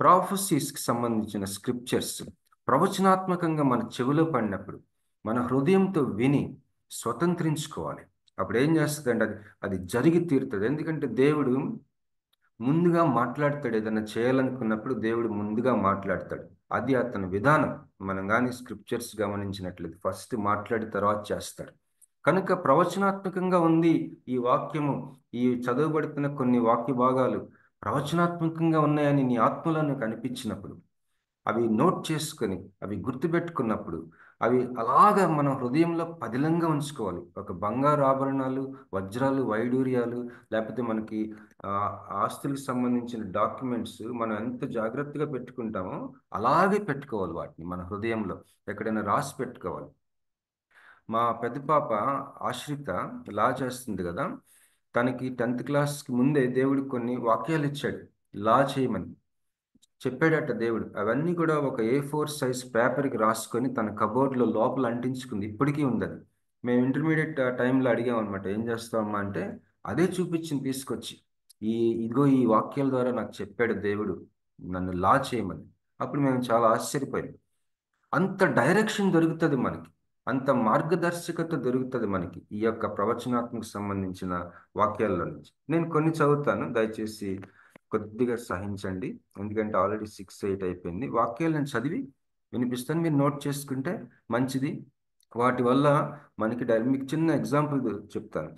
ప్రాఫెసీస్కి సంబంధించిన స్క్రిప్చర్స్ ప్రవచనాత్మకంగా మన చెవిలో పడినప్పుడు మన హృదయంతో విని స్వతంత్రించుకోవాలి. అప్పుడు ఏం చేస్తుందంటే అది జరిగి తీరుతుంది. ఎందుకంటే దేవుడు ముందుగా మాట్లాడతాడు. ఏదైనా చేయాలనుకున్నప్పుడు దేవుడు ముందుగా మాట్లాడతాడు. అది అతని విధానం. మనం కానీ స్క్రిప్చర్స్ గమనించినట్లయితే ఫస్ట్ మాట్లాడి తర్వాత చేస్తాడు. కనుక ప్రవచనాత్మకంగా ఉంది ఈ వాక్యము. ఈ చదవబడుతున్న కొన్ని వాక్య భాగాలు ప్రవచనాత్మకంగా ఉన్నాయని నీ ఆత్మలో నీకు అనిపించినప్పుడు, అవి నోట్ చేసుకొని అవి గుర్తుపెట్టుకున్నప్పుడు అవి అలాగా మన హృదయంలో పదిలంగా ఉంచుకోవాలి. ఒక బంగారు ఆభరణాలు, వజ్రాలు, వైడూర్యాలు, లేకపోతే మనకి ఆస్తులకు సంబంధించిన డాక్యుమెంట్స్ మనం ఎంత జాగ్రత్తగా పెట్టుకుంటామో అలాగే పెట్టుకోవాలి. వాటిని మన హృదయంలో ఎక్కడైనా రాసి పెట్టుకోవాలి. మా పెద్ద పాప ఆశ్రిత లా చేస్తుంది కదా, తనకి 10th క్లాస్కి ముందే దేవుడు కొన్ని వాక్యాలు ఇచ్చాడు లా చేయమని చెప్పాడట దేవుడు. అవన్నీ కూడా ఒక A4 సైజ్ పేపర్కి రాసుకొని తన కబోర్డ్లో లోపల అంటించుకుంది. ఇప్పటికీ ఉంది అది. మేము ఇంటర్మీడియట్ టైంలో అడిగామన్నమాట, ఏం చేస్తామమ్మా అంటే అదే చూపించింది తీసుకొచ్చి, ఇదిగో ఈ వాక్యాల ద్వారా నాకు చెప్పాడు దేవుడు నన్ను లా చేయమని. అప్పుడు మేము చాలా ఆశ్చర్యపోయాం. అంత డైరెక్షన్ దొరుకుతుంది మనకి, అంత మార్గదర్శకత దొరుకుతుంది మనకి ఈ యొక్క ప్రవచనాత్మకు సంబంధించిన వాక్యాల్లో నుంచి. నేను కొన్ని చదువుతాను, దయచేసి కొద్దిగా సహించండి. ఎందుకంటే ఆల్రెడీ 6-8 అయిపోయింది. వాక్యాలు నేను చదివి వినిపిస్తాను, మీరు నోట్ చేసుకుంటే మంచిది. వాటి వల్ల మనకి మీకు చిన్న ఎగ్జాంపుల్ చెప్తాను.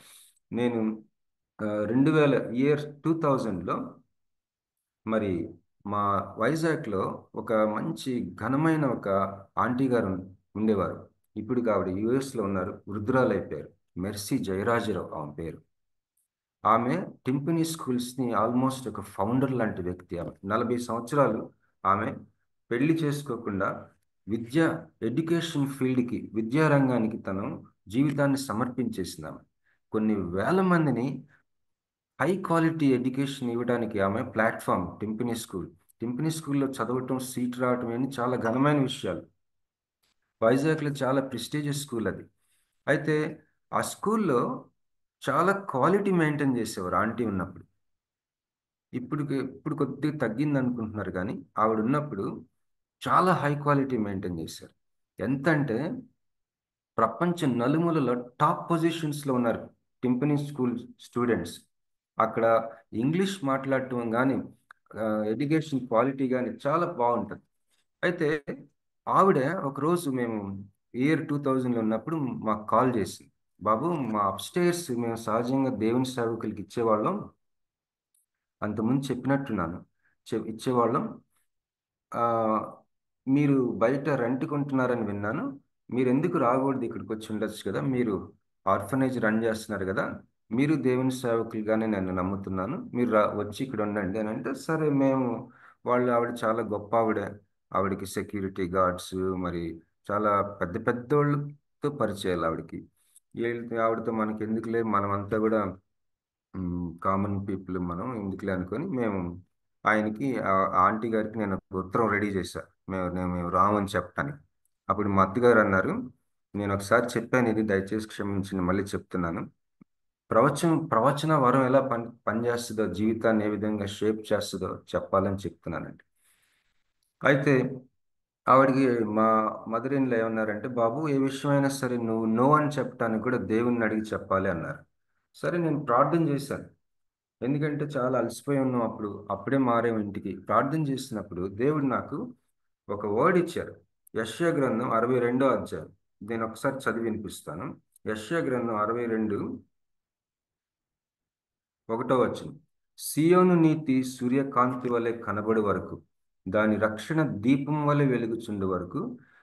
నేను 2000 మరి మా వైజాగ్లో ఒక మంచి ఘనమైన ఒక ఆంటీ గారు ఉండేవారు. ఇప్పుడు ఆవిడ యుఎస్లో ఉన్నారు, వృద్ధురాలు అయిపోయారు. మెర్సీ జయరాజరావు ఆమె పేరు. ఆమె టింపనీ స్కూల్స్ని ఆల్మోస్ట్ ఒక ఫౌండర్ లాంటి వ్యక్తి. ఆమె 40 సంవత్సరాలు ఆమె పెళ్లి చేసుకోకుండా ఎడ్యుకేషన్ ఫీల్డ్కి, విద్యారంగానికి తను జీవితాన్ని సమర్పించేసింది. ఆమె కొన్ని వేల మందిని హై క్వాలిటీ ఎడ్యుకేషన్ ఇవ్వడానికి ఆమె ప్లాట్ఫామ్ టింపిని స్కూల్లో చదవటం, సీట్ రావటం అని చాలా ఘనమైన విషయాలు. వైజాగ్లో చాలా ప్రెస్టీజియస్ స్కూల్ అది. అయితే ఆ స్కూల్లో చాలా క్వాలిటీ మెయింటైన్ చేసేవారు ఆంటీ ఉన్నప్పుడు. ఇప్పుడు కొద్దిగా తగ్గింది అనుకుంటున్నారు, కానీ ఆవిడ ఉన్నప్పుడు చాలా హై క్వాలిటీ మెయింటైన్ చేశారు. ఎంత అంటే ప్రపంచ నలుమూలలో టాప్ పొజిషన్స్లో ఉన్నారు టింపనీ స్కూల్ స్టూడెంట్స్. అక్కడ ఇంగ్లీష్ మాట్లాడటం కానీ ఎడ్యుకేషన్ క్వాలిటీ కానీ చాలా బాగుంటుంది. అయితే ఆవిడ ఒకరోజు మేము ఇయర్ 2000లో ఉన్నప్పుడు మాకు కాల్ చేసి, బాబు మా అప్స్టేర్స్ మేము సహజంగా దేవుని సేవకులకి ఇచ్చేవాళ్ళం, అంతకుముందు చెప్పినట్టున్నాను ఇచ్చేవాళ్ళం, ఆ, మీరు బయట రెంట్ కొంటున్నారని విన్నాను, మీరు ఎందుకు రాకూడదు, ఇక్కడికి వచ్చి ఉండొచ్చు కదా, మీరు ఆర్ఫనేజ్ రన్ చేస్తున్నారు కదా, మీరు దేవుని సేవకులుగానే నేను నమ్ముతున్నాను, మీరు వచ్చి ఇక్కడ ఉండండి అని అంటే, సరే మేము ఆవిడ చాలా గొప్ప ఆవిడకి సెక్యూరిటీ గార్డ్స్ మరి చాలా పెద్ద పెద్దోళ్ళతో పరిచయాలు ఆవిడకి. ఆవిడతో మనకి ఎందుకులే, మనమంతా కూడా కామన్ పీపుల్, మనం ఎందుకులే అనుకొని మేము ఆయనకి ఆంటీ గారికి నేను ఒక ఉత్తరం రెడీ చేశాను, మేము రామని చెప్పడానికి. అప్పుడు మా అత్తగారు అన్నారు, నేను ఒకసారి చెప్పాను ఇది, దయచేసి క్షమించండి, మళ్ళీ చెప్తున్నాను. ప్రవచన వరం ఎలా పనిచేస్తుందో, జీవితాన్ని ఏ విధంగా షేప్ చేస్తుందో చెప్పాలని చెప్తున్నానండి. అయితే ఆవిడకి మా మదర్ ఇన్ లా ఏమన్నారంటే, బాబు ఏ విషయమైనా సరే నువ్వు నో అని చెప్పడానికి కూడా దేవుణ్ణి అడిగి చెప్పాలి అన్నారు. సరే నేను ప్రార్థన చేశాను, ఎందుకంటే చాలా అలసిపోయి ఉన్నాం అప్పుడే మారేం ఇంటికి. ప్రార్థన చేసినప్పుడు దేవుడు నాకు ఒక వర్డ్ ఇచ్చారు. యెషయా గ్రంథం 62వ అధ్యాయం, నేను ఒకసారి చదివి వినిపిస్తాను. యెషయా గ్రంథం 62:1 సియోను నీతి సూర్యకాంతి వలె కనబడు వరకు, దాని రక్షణ దీపం వలె వెలుగుచుండు వరకు,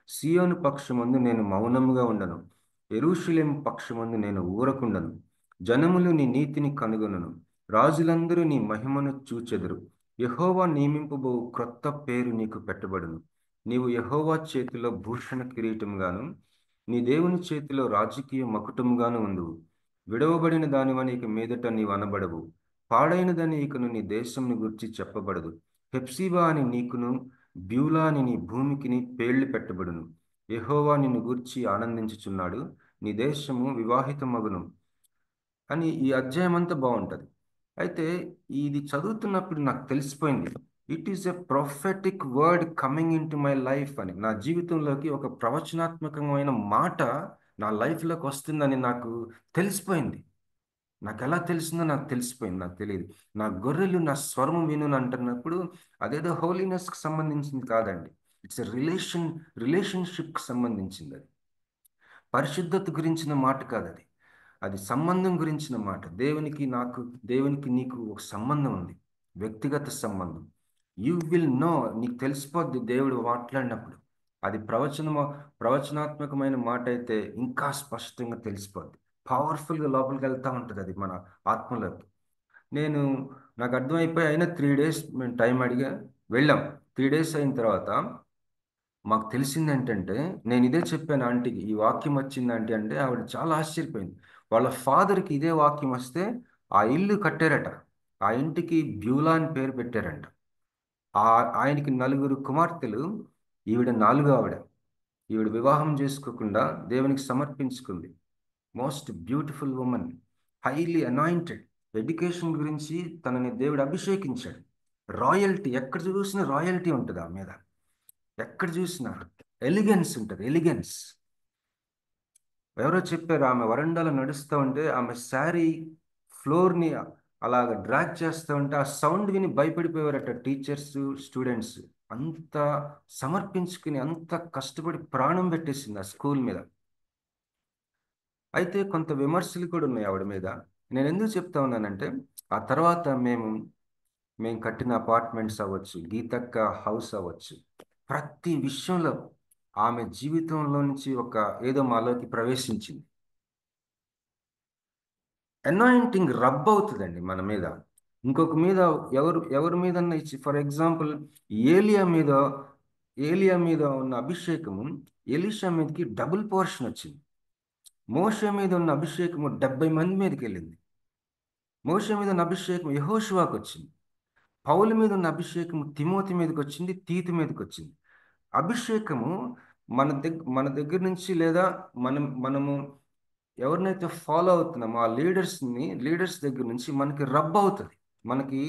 సియోను పక్షమందు నేను మౌనముగా ఉండను, యెరూషలేము పక్షమందు నేను ఊరకుండను. జనములు నీ నీతిని కనుగొనను, రాజులందరూ నీ మహిమను చూచెదరు. యెహోవా నియమింపబో క్రొత్త పేరు నీకు పెట్టబడును. నీవు యెహోవా చేతిలో భూషణ కిరీటముగాను, నీ దేవుని చేతిలో రాజకీయ మకుటముగాను ఉండువు. విడవబడిన దానివని ఇక మీదట నీవు అనబడవు, పాడైనదని ఇకను నీ దేశంను గురించి చెప్పబడదు. హెప్సిబా అని నీకును, బ్యూలా అని నీ భూమికిని పేర్లు పెట్టబడును. యెహోవా నిన్ను గూర్చి ఆనందించుచున్నాడు, నీ దేశము వివాహితమగును అని ఈ అధ్యాయం అంతా బాగుంటుంది. అయితే ఇది చదువుతున్నప్పుడు నాకు తెలిసిపోయింది, it is a prophetic word coming in to my life అని. నా జీవితంలోకి ఒక ప్రవచనాత్మకమైన మాట నా లైఫ్లోకి వస్తుందని నాకు తెలిసిపోయింది. నాకు ఎలా తెలిసిందో నాకు తెలిసిపోయింది, నాకు తెలియదు. నా గొర్రెలు నా స్వరము వినుని అంటున్నప్పుడు అదేదో హోలీనెస్కి సంబంధించింది కాదండి, ఇట్స్ ఎ రిలేషన్షిప్కి సంబంధించింది. అది పరిశుద్ధత గురించిన మాట కాదు, అది సంబంధం గురించిన మాట. దేవునికి నీకు ఒక సంబంధం ఉంది, వ్యక్తిగత సంబంధం. యూ విల్ నో, నీకు తెలిసిపోద్ది దేవుడు మాట్లాడినప్పుడు. అది ప్రవచనాత్మకమైన మాట అయితే ఇంకా స్పష్టంగా తెలిసిపోద్ది, పవర్ఫుల్గా లోపలికి వెళ్తూ ఉంటుంది అది మన ఆత్మలోకి. నాకు అర్థమైపోయి అయినా 3 days మేము టైం అడిగా, వెళ్ళాం. 3 days అయిన తర్వాత మాకు తెలిసింది ఏంటంటే, నేను ఇదే చెప్పాను ఆంటీకి, ఈ వాక్యం వచ్చింది ఆంటీ అంటే ఆవిడ చాలా ఆశ్చర్యపోయింది. వాళ్ళ ఫాదర్కి ఇదే వాక్యం వస్తే ఆ ఇల్లు కట్టారట, ఆ ఇంటికి బ్యూలా అని పేరు పెట్టారంట. ఆయనకి 4 కుమార్తెలు, ఈవిడ 4వ ఆవిడ. ఈవిడ వివాహం చేసుకోకుండా దేవునికి సమర్పించుకుంది. Most beautiful women, highly anointed. Education గురించి తనని దేవుడు అభిషేకించాడు. రాయల్టీ, ఎక్కడ చూసినా రాయల్టీ ఉంటుంది ఆమె మీద, ఎక్కడ చూసినా ఎలిగెన్స్ ఉంటుంది, ఎలిగెన్స్. ఎవరో చెప్పారు, ఆమె వరండాలో నడుస్తూ ఉంటే ఆమె శారీ ఫ్లోర్ని అలాగ డ్రాగ్ చేస్తూ ఉంటే ఆ సౌండ్ విని భయపడిపోయారట టీచర్స్, స్టూడెంట్స్. అంత సమర్పించుకుని అంత కష్టపడి ప్రాణం పెట్టేసింది ఆ స్కూల్ మీద. అయితే కొంత విమర్శలు కూడా ఉన్నాయి ఆవిడ మీద. నేను ఎందుకు చెప్తా ఉన్నానంటే, ఆ తర్వాత మేము కట్టిన అపార్ట్మెంట్స్ అవ్వచ్చు, గీతక్క హౌస్ అవ్వచ్చు, ప్రతి విషయంలో ఆమె జీవితంలో నుంచి ఏదో మాలోకి ప్రవేశించింది. అనాయింటింగ్ రబ్ అవుతుందండి మన మీద, ఇంకొక మీద, ఎవరి మీద ఇచ్చి. ఫర్ ఎగ్జాంపుల్ ఏలియా మీద ఉన్న అభిషేకము ఎలీషా మీదకి డబుల్ పోర్షన్ వచ్చింది. మోషే మీద ఉన్న అభిషేకము 70 మంది మీదకి వెళ్ళింది. మోషే మీద ఉన్న అభిషేకం యెహోషువకు వచ్చింది. పౌలు మీద ఉన్న అభిషేకము తిమోతి మీదకి వచ్చింది, తీతు మీదకి వచ్చింది. అభిషేకము మన దగ్గర నుంచి, లేదా మనము ఎవరినైతే ఫాలో అవుతున్నామో ఆ లీడర్స్ దగ్గర నుంచి మనకి రబ్ అవుతుంది. మనకి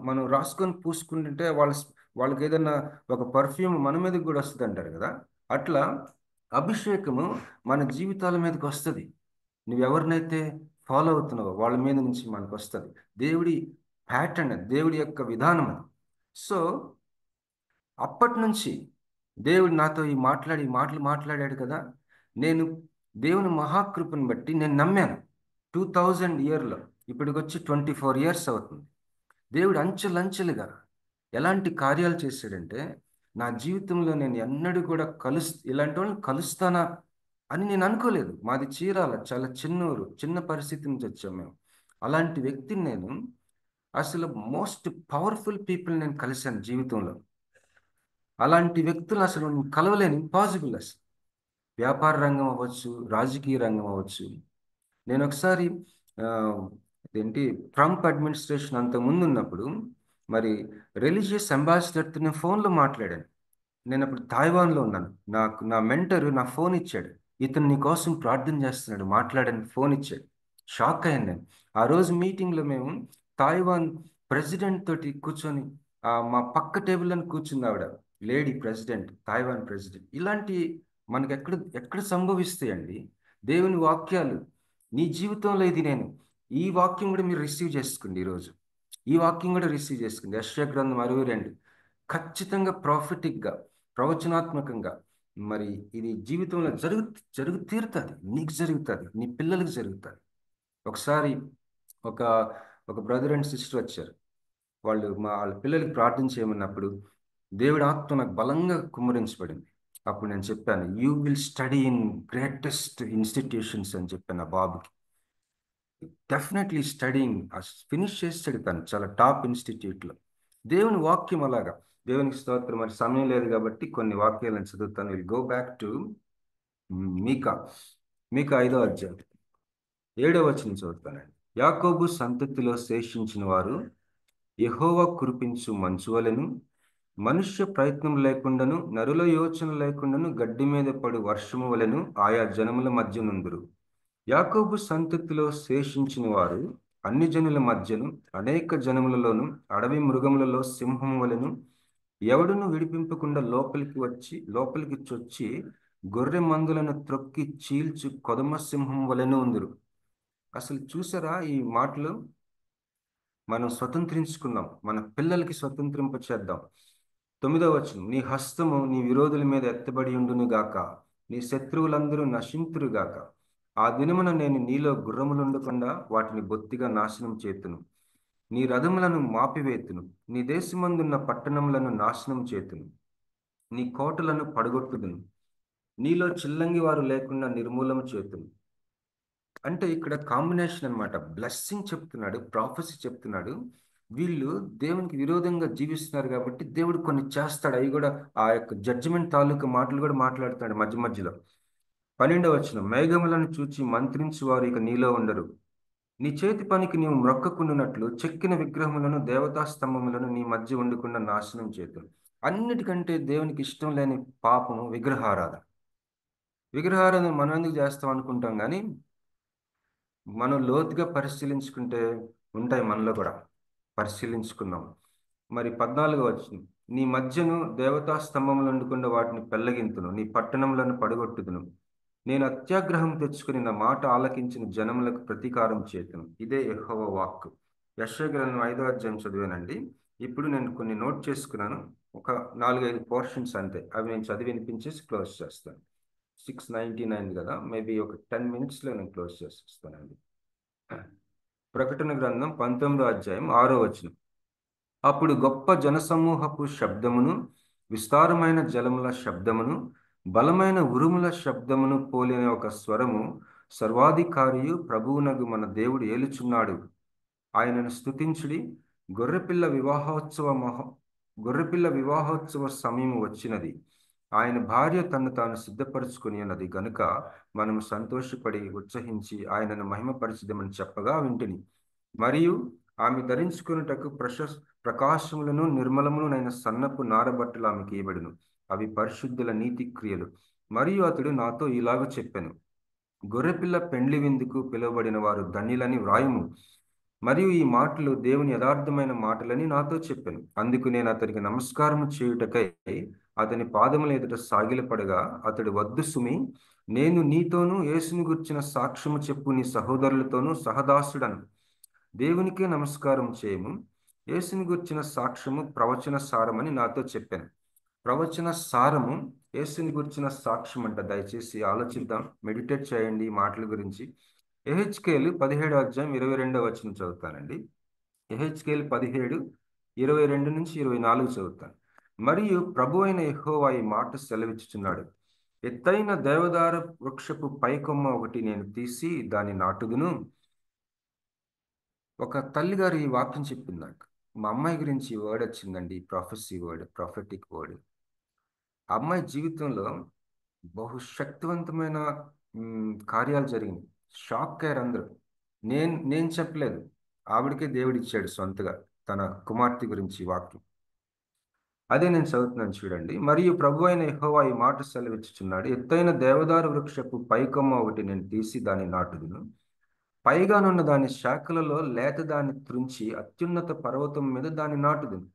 మనం రాసుకొని పూసుకుంటుంటే వాళ్ళకి ఏదైనా ఒక పర్ఫ్యూమ్ మన మీదకి కూడా వస్తుంది అంటారు కదా. అట్లా అభిషేకము మన జీవితాల మీదకి వస్తుంది. నువ్వెవరినైతే ఫాలో అవుతున్నావో వాళ్ళ మీద నుంచి మనకు వస్తుంది. దేవుడి ప్యాటర్న్, దేవుడి యొక్క విధానం అది. సో అప్పటి నుంచి దేవుడు నాతో ఈ మాటలు మాట్లాడాడు కదా. నేను దేవుని మహాకృపను బట్టి నేను నమ్మాను. 2000 ఇయర్లో ఇప్పటికొచ్చి 24 ఇయర్స్ అవుతుంది. దేవుడు అంచెలంచెలుగా ఎలాంటి కార్యాలు చేశాడంటే, నా జీవితంలో నేను ఎన్నడూ కూడా ఇలాంటి వాళ్ళని కలుస్తానా అని నేను అనుకోలేదు. మాది చీరాల, చాలా చిన్న పరిస్థితి నుంచి వచ్చాం మేము. అలాంటి వ్యక్తిని నేను అసలు మోస్ట్ పవర్ఫుల్ పీపుల్ నేను కలిశాను జీవితంలో. అలాంటి వ్యక్తులు అసలు నేను కలవలేను, ఇంపాసిబుల్. అసలు వ్యాపార రంగం అవ్వచ్చు, రాజకీయ రంగం అవ్వచ్చు. నేను ఒకసారి ఆ, ఏంటి ట్రంప్ అడ్మినిస్ట్రేషన్ అంత ముందు ఉన్నప్పుడు మరి రిలీజియస్ అంబాసిడర్తో నేను ఫోన్లో మాట్లాడాను. నేను అప్పుడు తాయివాన్లో ఉన్నాను. నా మెంటర్ నా ఫోన్ ఇచ్చాడు. ఇతను నీ కోసం ప్రార్థన చేస్తున్నాడు, మాట్లాడని ఫోన్ ఇచ్చాడు. షాక్ అయ్యాను నేను. ఆ రోజు మీటింగ్లో మేము తాయివాన్ ప్రెసిడెంట్ తోటి కూర్చొని, మా పక్క టేబుల్లో కూర్చుంది ఆవిడ, లేడీ ప్రెసిడెంట్, తాయివాన్ ప్రెసిడెంట్. ఇలాంటి మనకి ఎక్కడ సంభవిస్తాయండి దేవుని వాక్యాలు. నీ జీవితంలో ఈ వాక్యం కూడా మీరు రిసీవ్ చేసుకోండి. ఈరోజు ఈ వాక్యం కూడా రిసీవ్ చేసుకోండి. యెషయా గ్రంథం 62 ఖచ్చితంగా ప్రాఫిటిక్గా, ప్రవచనాత్మకంగా మరి ఇది జీవితంలో జరుగు తీరుతుంది. నీకు జరుగుతుంది, నీ పిల్లలకు జరుగుతుంది. ఒకసారి ఒక ఒక బ్రదర్ అండ్ సిస్టర్ వచ్చారు. వాళ్ళ పిల్లలకి ప్రార్థన చేయమన్నప్పుడు దేవుడి ఆత్మ నాకు బలంగా కుమ్మరించబడింది. అప్పుడు నేను చెప్పాను, you will study in greatest institutions అని చెప్పాను ఆ బాబుకి. డెఫినెట్లీ స్టడీయింగ్ ఫినిష్ చేస్తాడు తను చాలా టాప్ ఇన్స్టిట్యూట్లో. దేవుని వాక్యం అలాగా. దేవునికి స్తోత్రం. మరి సమయం లేదు కాబట్టి కొన్ని వాక్యాలు నేను చదువుతాను. విల్ గో బ్యాక్ టు మీకా 5వ అధ్యాయం 7వ వచనం చదువుతానండి. యాకోబు సంతతిలో శేషించిన వారు యెహోవా కురిపించు మంచు వలెను, మనుష్య ప్రయత్నం లేకుండాను, నరుల యోచన లేకుండాను గడ్డి మీద పడు వర్షము వలెను ఆయా జనముల మధ్య నుందురు. యాకోబు సంతతిలో శేషించిన వారు అన్ని జనుల మధ్యను, అనేక జనములలోను, అడవి మృగములలో సింహం వలెను, ఎవడును విడిపింపకుండా లోపలికి చొచ్చి గొర్రె మందులను త్రొక్కి చీల్చు కొదమ సింహం వలెను ఉందురు. అసలు చూసారా ఈ మాటలు? మనం స్వతంత్రించుకుందాం, మన పిల్లలకి స్వతంత్రింప చేద్దాం. 9వ వచనం, నీ హస్తము నీ విరోధుల మీద ఎత్తబడి ఉండును గాక, నీ శత్రువులందరూ నశింతురు గాక. ఆ దినమున నేను నీలో గుర్రములుండకుండా వాటిని బొత్తిగా నాశనం చేతును. నీ రథములను మాపివేతును, నీ దేశమందున్న పట్టణములను నాశనం చేతును, నీ కోటలను పడగొట్టుదును, నీలో చిల్లంగి వారు లేకుండా నిర్మూలన చేతును. అంటే ఇక్కడ కాంబినేషన్ అన్నమాట. బ్లెస్సింగ్ చెప్తున్నాడు, ప్రాఫెసీ చెప్తున్నాడు. వీళ్ళు దేవునికి విరోధంగా జీవిస్తున్నారు కాబట్టి దేవుడు కొన్ని చేస్తాడు. అవి కూడా ఆ యొక్క జడ్జిమెంట్ తాలూకు మాటలు కూడా మాట్లాడుతున్నాడు మధ్య మధ్యలో. 12వ వచనం, మేఘములను చూచి మంత్రించు వారు ఇక నీలో ఉండరు. నీ చేతి పనికి నీవు మ్రొక్కకుండునట్లు చెక్కిన విగ్రహములను, దేవతా స్తంభములను నీ మధ్య ఉండకుండా నాశనం చేతును. అన్నిటికంటే దేవునికి ఇష్టం లేని పాపము విగ్రహారాధన. విగ్రహారాధన మనం ఎందుకు చేస్తాం అనుకుంటాం, కానీ మనం లోతుగా పరిశీలించుకుంటే ఉంటాయి మనలో కూడా. పరిశీలించుకుందాం. మరి 14వ వచనం, నీ మధ్యను దేవతా స్తంభములు ఉండకుండా వాటిని పెళ్లగింతును, నీ పట్టణములను పడగొట్టుదును. నేను అత్యాగ్రహం తెచ్చుకుని నా మాట ఆలకించిన జనములకు ప్రతీకారం చేతును. ఇదే యెహోవా వాక్కు. యెషయా గ్రంథం 5వ అధ్యాయం చదివానండి. ఇప్పుడు నేను కొన్ని నోట్ చేసుకున్నాను, ఒక 4-5 పోర్షన్స్ అంతే. అవి నేను చదివి వినిపించేసి క్లోజ్ చేస్తాను. 6:99 కదా, మేబీ ఒక 10 minutesలో నేను క్లోజ్ చేసేస్తానండి. ప్రకటన గ్రంథం 19వ అధ్యాయం 6వ వచనం, అప్పుడు గొప్ప జనసమూహపు శబ్దమును, విస్తారమైన జలముల శబ్దమును, బలమైన ఉరుముల శబ్దమును పోలిన ఒక స్వరము, సర్వాధికారియు ప్రభువునగు మన దేవుడు ఏలుచున్నాడు, ఆయనను స్తుతించుడి, గొర్రెపిల్ల వివాహోత్సవ సమయము వచ్చినది, ఆయన భార్య తన్ను తాను సిద్ధపరచుకుని ఉన్నది గనుక మనము సంతోషపడి ఉత్సహించి ఆయనను మహిమపరచుదామని చెప్పగా వింటిని. మరియు ఆమె ధరించుకున్నటకు ప్రకాశములను నిర్మలములైన సన్నపు నారబట్టలు ఆమెకి ఇవ్వబడును. అవి పరిశుద్ధుల నీతి క్రియలు. మరియు అతడు నాతో ఇలాగ చెప్పాను, గొర్రెపిల్ల పెండ్లి విందుకు పిలువబడిన వారు ధన్యులని వ్రాయుము. మరియు ఈ మాటలు దేవుని యథార్థమైన మాటలని నాతో చెప్పాను. అందుకు నేను అతనికి నమస్కారము చేయుటకై అతని పాదముల ఎదుట సాగిలపడగా అతడు, వద్దు సుమి, నేను నీతోనూ యేసుని గుర్చిన సాక్ష్యము చెప్పు నీ సహోదరులతోనూ సహదాసుడను. దేవునికే నమస్కారం చేయము. యేసుని గుర్చిన సాక్ష్యము ప్రవచన సారమని నాతో చెప్పాను. ప్రవచన సారము యేసుని గుర్చిన సాక్ష్యం అంట. దయచేసి ఆలోచిద్దాం, మెడిటేట్ చేయండి ఈ మాటల గురించి. యెహెజ్కేలు 17వ అధ్యాయం 22వ వచనం చదువుతానండి. యెహెజ్కేలు 17:22 నుంచి 24 చదువుతాను. మరియు ప్రభు అయిన యెహోవా ఈ మాట సెలవిచ్చుచున్నాడు, ఎత్తైన దేవదారు వృక్షపు పైకొమ్మ ఒకటి నేను తీసి దాన్ని నాటుదును. ఒక తల్లిగారు ఈ వాక్యం చెప్పింది నాకు. మా అమ్మాయి గురించి ఈ వర్డ్ వచ్చిందండి, ప్రాఫెసీ వర్డ్, ప్రాఫెటిక్ వర్డ్. ఆ అమ్మాయి జీవితంలో బహుశక్తివంతమైన కార్యాలు జరిగినాయి. షాక్ అయ్యారు అందరూ. నేను చెప్పలేదు, ఆవిడకే దేవుడిచ్చాడు సొంతగా తన కుమార్తె గురించి వాక్యం. అదే నేను చదువుతున్నాను చూడండి. మరియు ప్రభు అయిన యెహోవా ఈ మాట సెలవిచ్చుచున్నాడు, ఎత్తైన దేవదారు వృక్షపు పైకొమ్మ ఒకటి నేను తీసి దాన్ని నాటుదును. పైగానున్న దాని శాఖలలో లేత దాన్ని త్రుంచి అత్యున్నత పర్వతం మీద దాన్ని నాటుదును.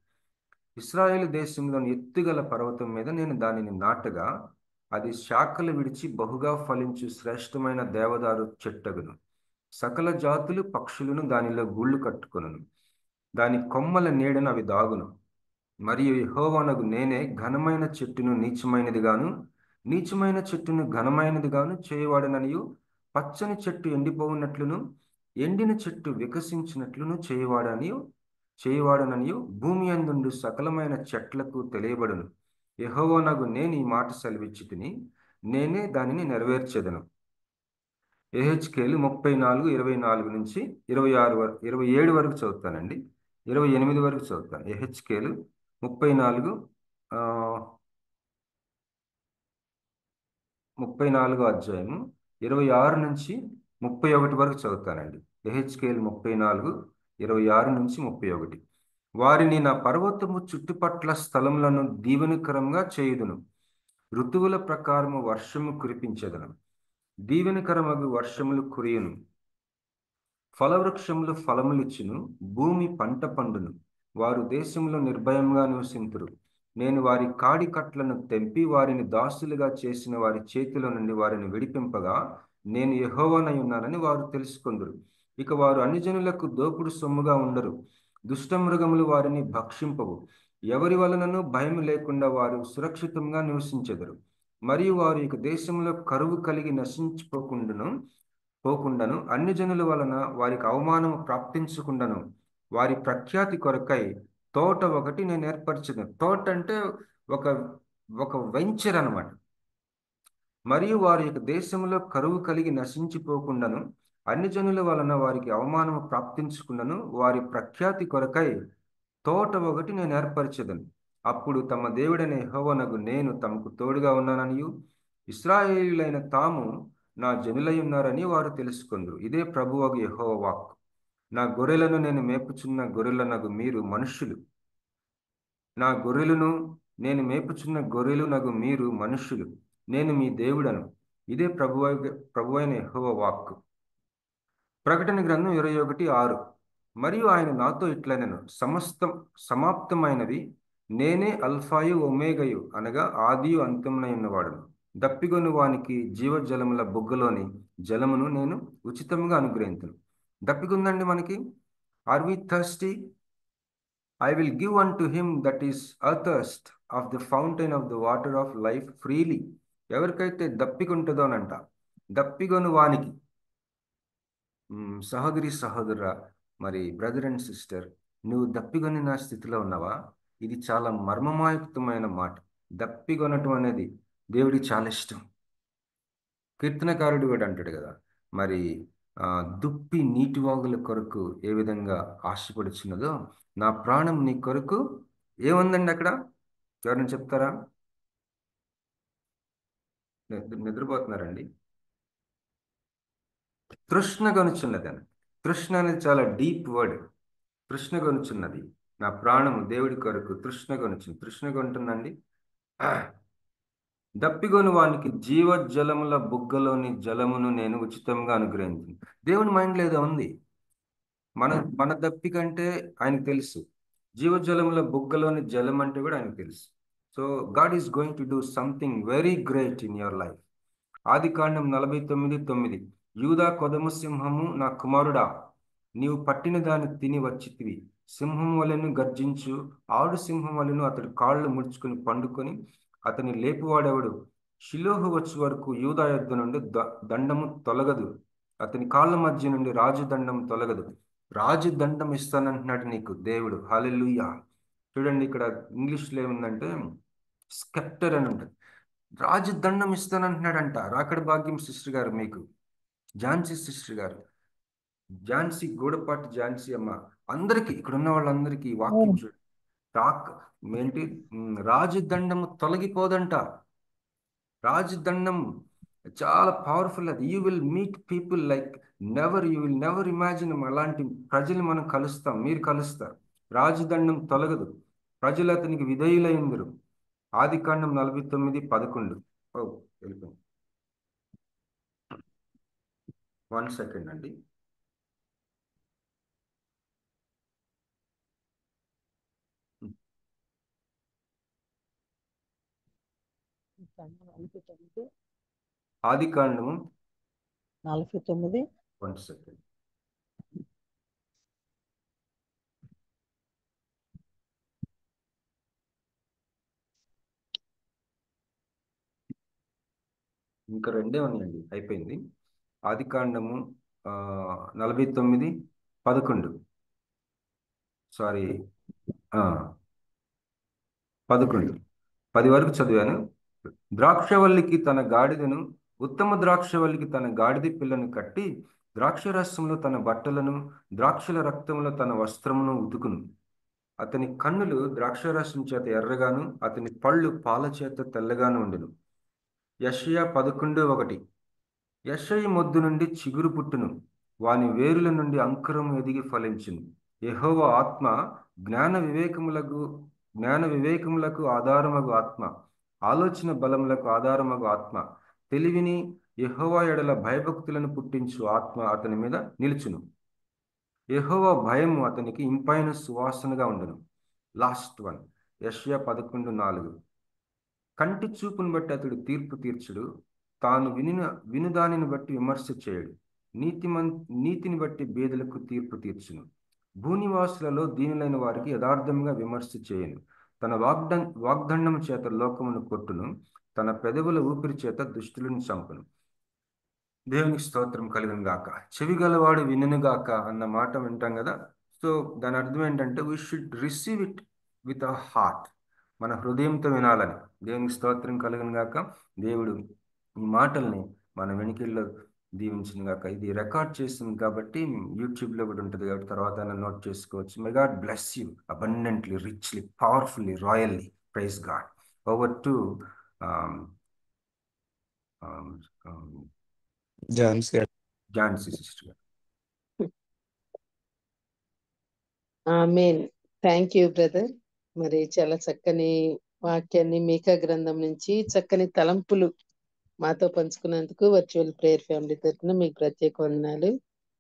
ఇశ్రాయేలు దేశంలోని ఎత్తుగల పర్వతం మీద నేను దానిని నాటగా అది శాఖలు విడిచి బహుగా ఫలించు శ్రేష్టమైన దేవదారు చెట్టగును. సకల జాతులు పక్షులను దానిలో గూళ్ళు కట్టుకొనును. దాని కొమ్మల నీడను అవి దాగును. మరియు యెహోవానగు నేనే ఘనమైన చెట్టును నీచమైనదిగాను, నీచమైన చెట్టును ఘనమైనదిగాను చేయవాడననియు, పచ్చని చెట్టు ఎండిపోవునట్లును ఎండిన చెట్టు వికసించినట్లును చేయవాడననియు భూమి అందుండు సకలమైన చెట్లకు తెలియబడును. యెహోవానగు నేను ఈ మాట సెలవిచ్చితిని, నేనే దానిని నెరవేర్చెదను. యెహెజ్కేలు 34:24 నుంచి 27 వరకు చదువుతానండి. 28 వరకు చదువుతాను. యెహెజ్కేలు 34 అధ్యాయము 26 నుంచి 31 వరకు చదువుతానండి. యెహెజ్కేలు 34:26 నుంచి 31. వారిని నా పర్వతము చుట్టుపట్ల స్థలములను దీవెనకరంగా చేయుదును. ఋతువుల ప్రకారము వర్షము కురిపించెదను. దీవెనకరమగు వర్షములు కురియును. ఫలవృక్షములు ఫలములిచ్చును. భూమి పంట పండును. వారు దేశంలో నిర్భయంగా నివసింతురు. నేను వారి కాడి కట్లను తెంపి వారిని దాసులుగా చేసిన వారి చేతిలో నుండి వారిని విడిపింపగా నేను యెహోవానై ఉన్నానని వారు తెలుసుకొందురు. ఇక వారు అన్యజనులకు దోపుడు సొమ్ముగా ఉండరు. దుష్టమృగములు వారిని భక్షింపవు. ఎవరి వలనను భయం లేకుండా వారు సురక్షితంగా నివసించెదరు. మరియు వారు ఇక దేశంలో కరువు కలిగి పోకుండాను అన్ని జనుల వలన వారికి అవమానము ప్రాప్తించకుండాను వారి ప్రఖ్యాతి కొరకై తోట ఒకటి నేను ఏర్పరచను. తోట అంటే ఒక ఒక వెంచర్ అన్నమాట. మరియు వారి యొక్క దేశంలో కరువు కలిగి నశించిపోకుండాను అన్ని జనుల వలన వారికి అవమానము ప్రాప్తించకుండాను వారి ప్రఖ్యాతి కొరకై తోట ఒకటి నేను ఏర్పరచదను. అప్పుడు తమ దేవుడైన యెహోవానగు నేను తమకు తోడుగా ఉన్నాననియు ఇశ్రాయేలీయులైన తాము నా జనులై ఉన్నారని వారు తెలుసుకొందురు. ఇదే ప్రభువగు యెహోవా వాక్కు. నా గొర్రెలను నేను మేపుచున్న గొర్రెలనగు మీరు మనుష్యులు. నా గొర్రెలను నేను మేపుచున్న గొర్రెలు నగు మీరు మనుష్యులు. నేను మీ దేవుడను. ఇదే ప్రభువైన యెహోవా వాక్కు. ప్రకటన గ్రంథం 21:6. మరియు ఆయన నాతో ఇట్లనెను, సమాప్తమైనవి. నేనే అల్ఫాయు ఒమేగయు, అనగా ఆదియు అంతమునై ఉన్నవాడును. దప్పిగొను వానికి జీవజలముల బుగ్గలోని జలమును నేను ఉచితంగా అనుగ్రహించును. దప్పిగుందండి మనకి. Are we thirsty? I will give unto him that is athirst of the fountain of the water of life freely. ఎవరికైతే దప్పికుంటుందోనంట, దప్పిగొను వానికి. సహోదరి సహోదరా, మరి బ్రదర్ అండ్ సిస్టర్, నువ్వు దప్పిగొనిన స్థితిలో ఉన్నావా? ఇది చాలా మర్మమాయుక్తమైన మాట. దప్పిగొనటం అనేది దేవుడికి చాలా ఇష్టం. కీర్తనకారుడు కూడా అంటాడు కదా, మరి దుప్పి నీటి వాగుల కొరకు ఏ విధంగా ఆశపడుచున్నదో నా ప్రాణం నీ కొరకు ఏముందండి అక్కడ? ఎవరైనా చెప్తారా? నిద్రపోతున్నారండి? తృష్ణగొనుచున్నది అని. తృష్ణ అనేది చాలా డీప్ వర్డ్. తృష్ణగొనుచున్నది, నా ప్రాణము దేవుడి కొరకు తృష్ణగొంటుందండి. దప్పిగొని వానికి జీవజలముల బుగ్గలోని జలమును నేను ఉచితంగా అనుగ్రహించింది. దేవుని మైండ్లో ఏదో ఉంది. మన మన దప్పి కంటే ఆయనకు తెలుసు. జీవజలముల బుగ్గలోని జలం అంటే కూడా ఆయనకు తెలుసు. So God is going to do something very great in your life. ఆదికాండం 49:9, యూదా కొదము సింహము నా కుమారుడా, నీవు పట్టిన దాన్ని తిని వచ్చితివి. సింహం వలెను గర్జించు, ఆడు సింహం వలెను అతడు కాళ్ళు ముడుచుకుని పండుకొని అతని లేపువాడెవడు? షిలోహు వచ్చే వరకు యూదా యొద్ద నుండి దండము తొలగదు, అతని కాళ్ళ మధ్య నుండి రాజదండం తొలగదు. రాజదండం ఇస్తానంటున్నాడు నీకు దేవుడు. హల్లెలూయా. చూడండి, ఇక్కడ ఇంగ్లీష్లో ఏముందంటే స్కెప్టర్ అని ఉంటుంది. రాజదండం ఇస్తానంటున్నాడంట. రాకడ భాగ్యం సిస్టర్ గారు, మీకు ఝాన్సీ సిస్టర్ గారు, ఝాన్సీ, గూడపాటి ఝాన్సీ అమ్మ, అందరికీ, ఇక్కడ ఉన్న వాళ్ళందరికీ వాక్యం చూడండి. రాక్ ఏంటి, రాజదండము తొలగిపోదంట. రాజదండం చాలా పవర్ఫుల్. అది you will meet people like you will never imagine. అలాంటి ప్రజలు మనం కలుస్తాం, మీరు కలుస్తారు. రాజదండం తొలగదు, ప్రజలు అతనికి విధేయులైందరు. ఆదికాండం 49:11. వెళ్ళిపోయింది. 1 సెకండ్ అండి. ఆదికాండము 49. 1 సెకండ్. ఇంకా 2 ఉన్నాయండి, అయిపోయింది. ఆదికాండము 49:11. సారీ, 11, 10 వరకు చదివాను. ద్రాక్షవల్లికి తన గాడిదను, ఉత్తమ ద్రాక్షవల్లికి తన గాడిద పిల్లను కట్టి, ద్రాక్షరసంలో తన బట్టలను, ద్రాక్షల రక్తంలో తన వస్త్రమును ఉతుకును. అతని కన్నులు ద్రాక్షరసం చేత ఎర్రగాను, అతని పళ్ళు పాల చేత తెల్లగాను ఉండును. యెషయా 11:1, యెషయి మొద్దు నుండి చిగురు పుట్టును, వాని వేరుల నుండి అంకురము ఎదిగి ఫలించును. యెహోవా ఆత్మ జ్ఞాన వివేకములకు ఆధారమగు ఆత్మ, ఆలోచన బలములకు ఆధారమగు ఆత్మ, తెలివిని యెహోవా ఎడల భయభక్తులను పుట్టించు ఆత్మ అతని మీద నిలుచును. యెహోవా భయము అతనికి ఇంపైన సువాసనగా ఉండును. లాస్ట్ వన్, యెషయా 11:4, కంటి చూపును బట్టి అతడు తీర్పు తీర్చుడు, తాను వినుదానిని బట్టి విమర్శ చేయడు. నీతిని బట్టి బేదలకు తీర్పు తీర్చును. భూనివాసులలో దీనులైన వారికి యథార్థంగా విమర్శ చేయను. తన వాగ్దండం చేత లోకమును కొట్టును, తన పెదవుల ఊపిరి చేత దుష్టులను చంపును. దేవునికి స్తోత్రం కలుగును గాక. చెవి గలవాడు వినును గాక అన్న మాట వింటాం కదా. సో దాని అర్థం ఏంటంటే we should receive it with our heart. మన హృదయంతో వినాలని. దేవునికి స్తోత్రం కలుగును గాక. దేవుడు ఈ మాటల్ని మన వెనికిల్లో దీవించిన గాక. ఇది రికార్డ్ చేసింది కాబట్టి యూట్యూబ్లో కూడా ఉంటుంది కాబట్టి తర్వాత నోట్ చేసుకోవచ్చు. May God bless you abundantly, richly, powerfully, royally. Praise God. Over to Jhansi sister garu. ఆమేన్. Thank you brother. మరి చాలా చక్కని వాక్యాన్ని మీకా గ్రంథం నుంచి చక్కని తలంపులు మాతో పంచుకున్నందుకు వర్చువల్ ప్రేయర్ ఫ్యామిలీ తరఫున మీకు ప్రత్యేక వందనాలు.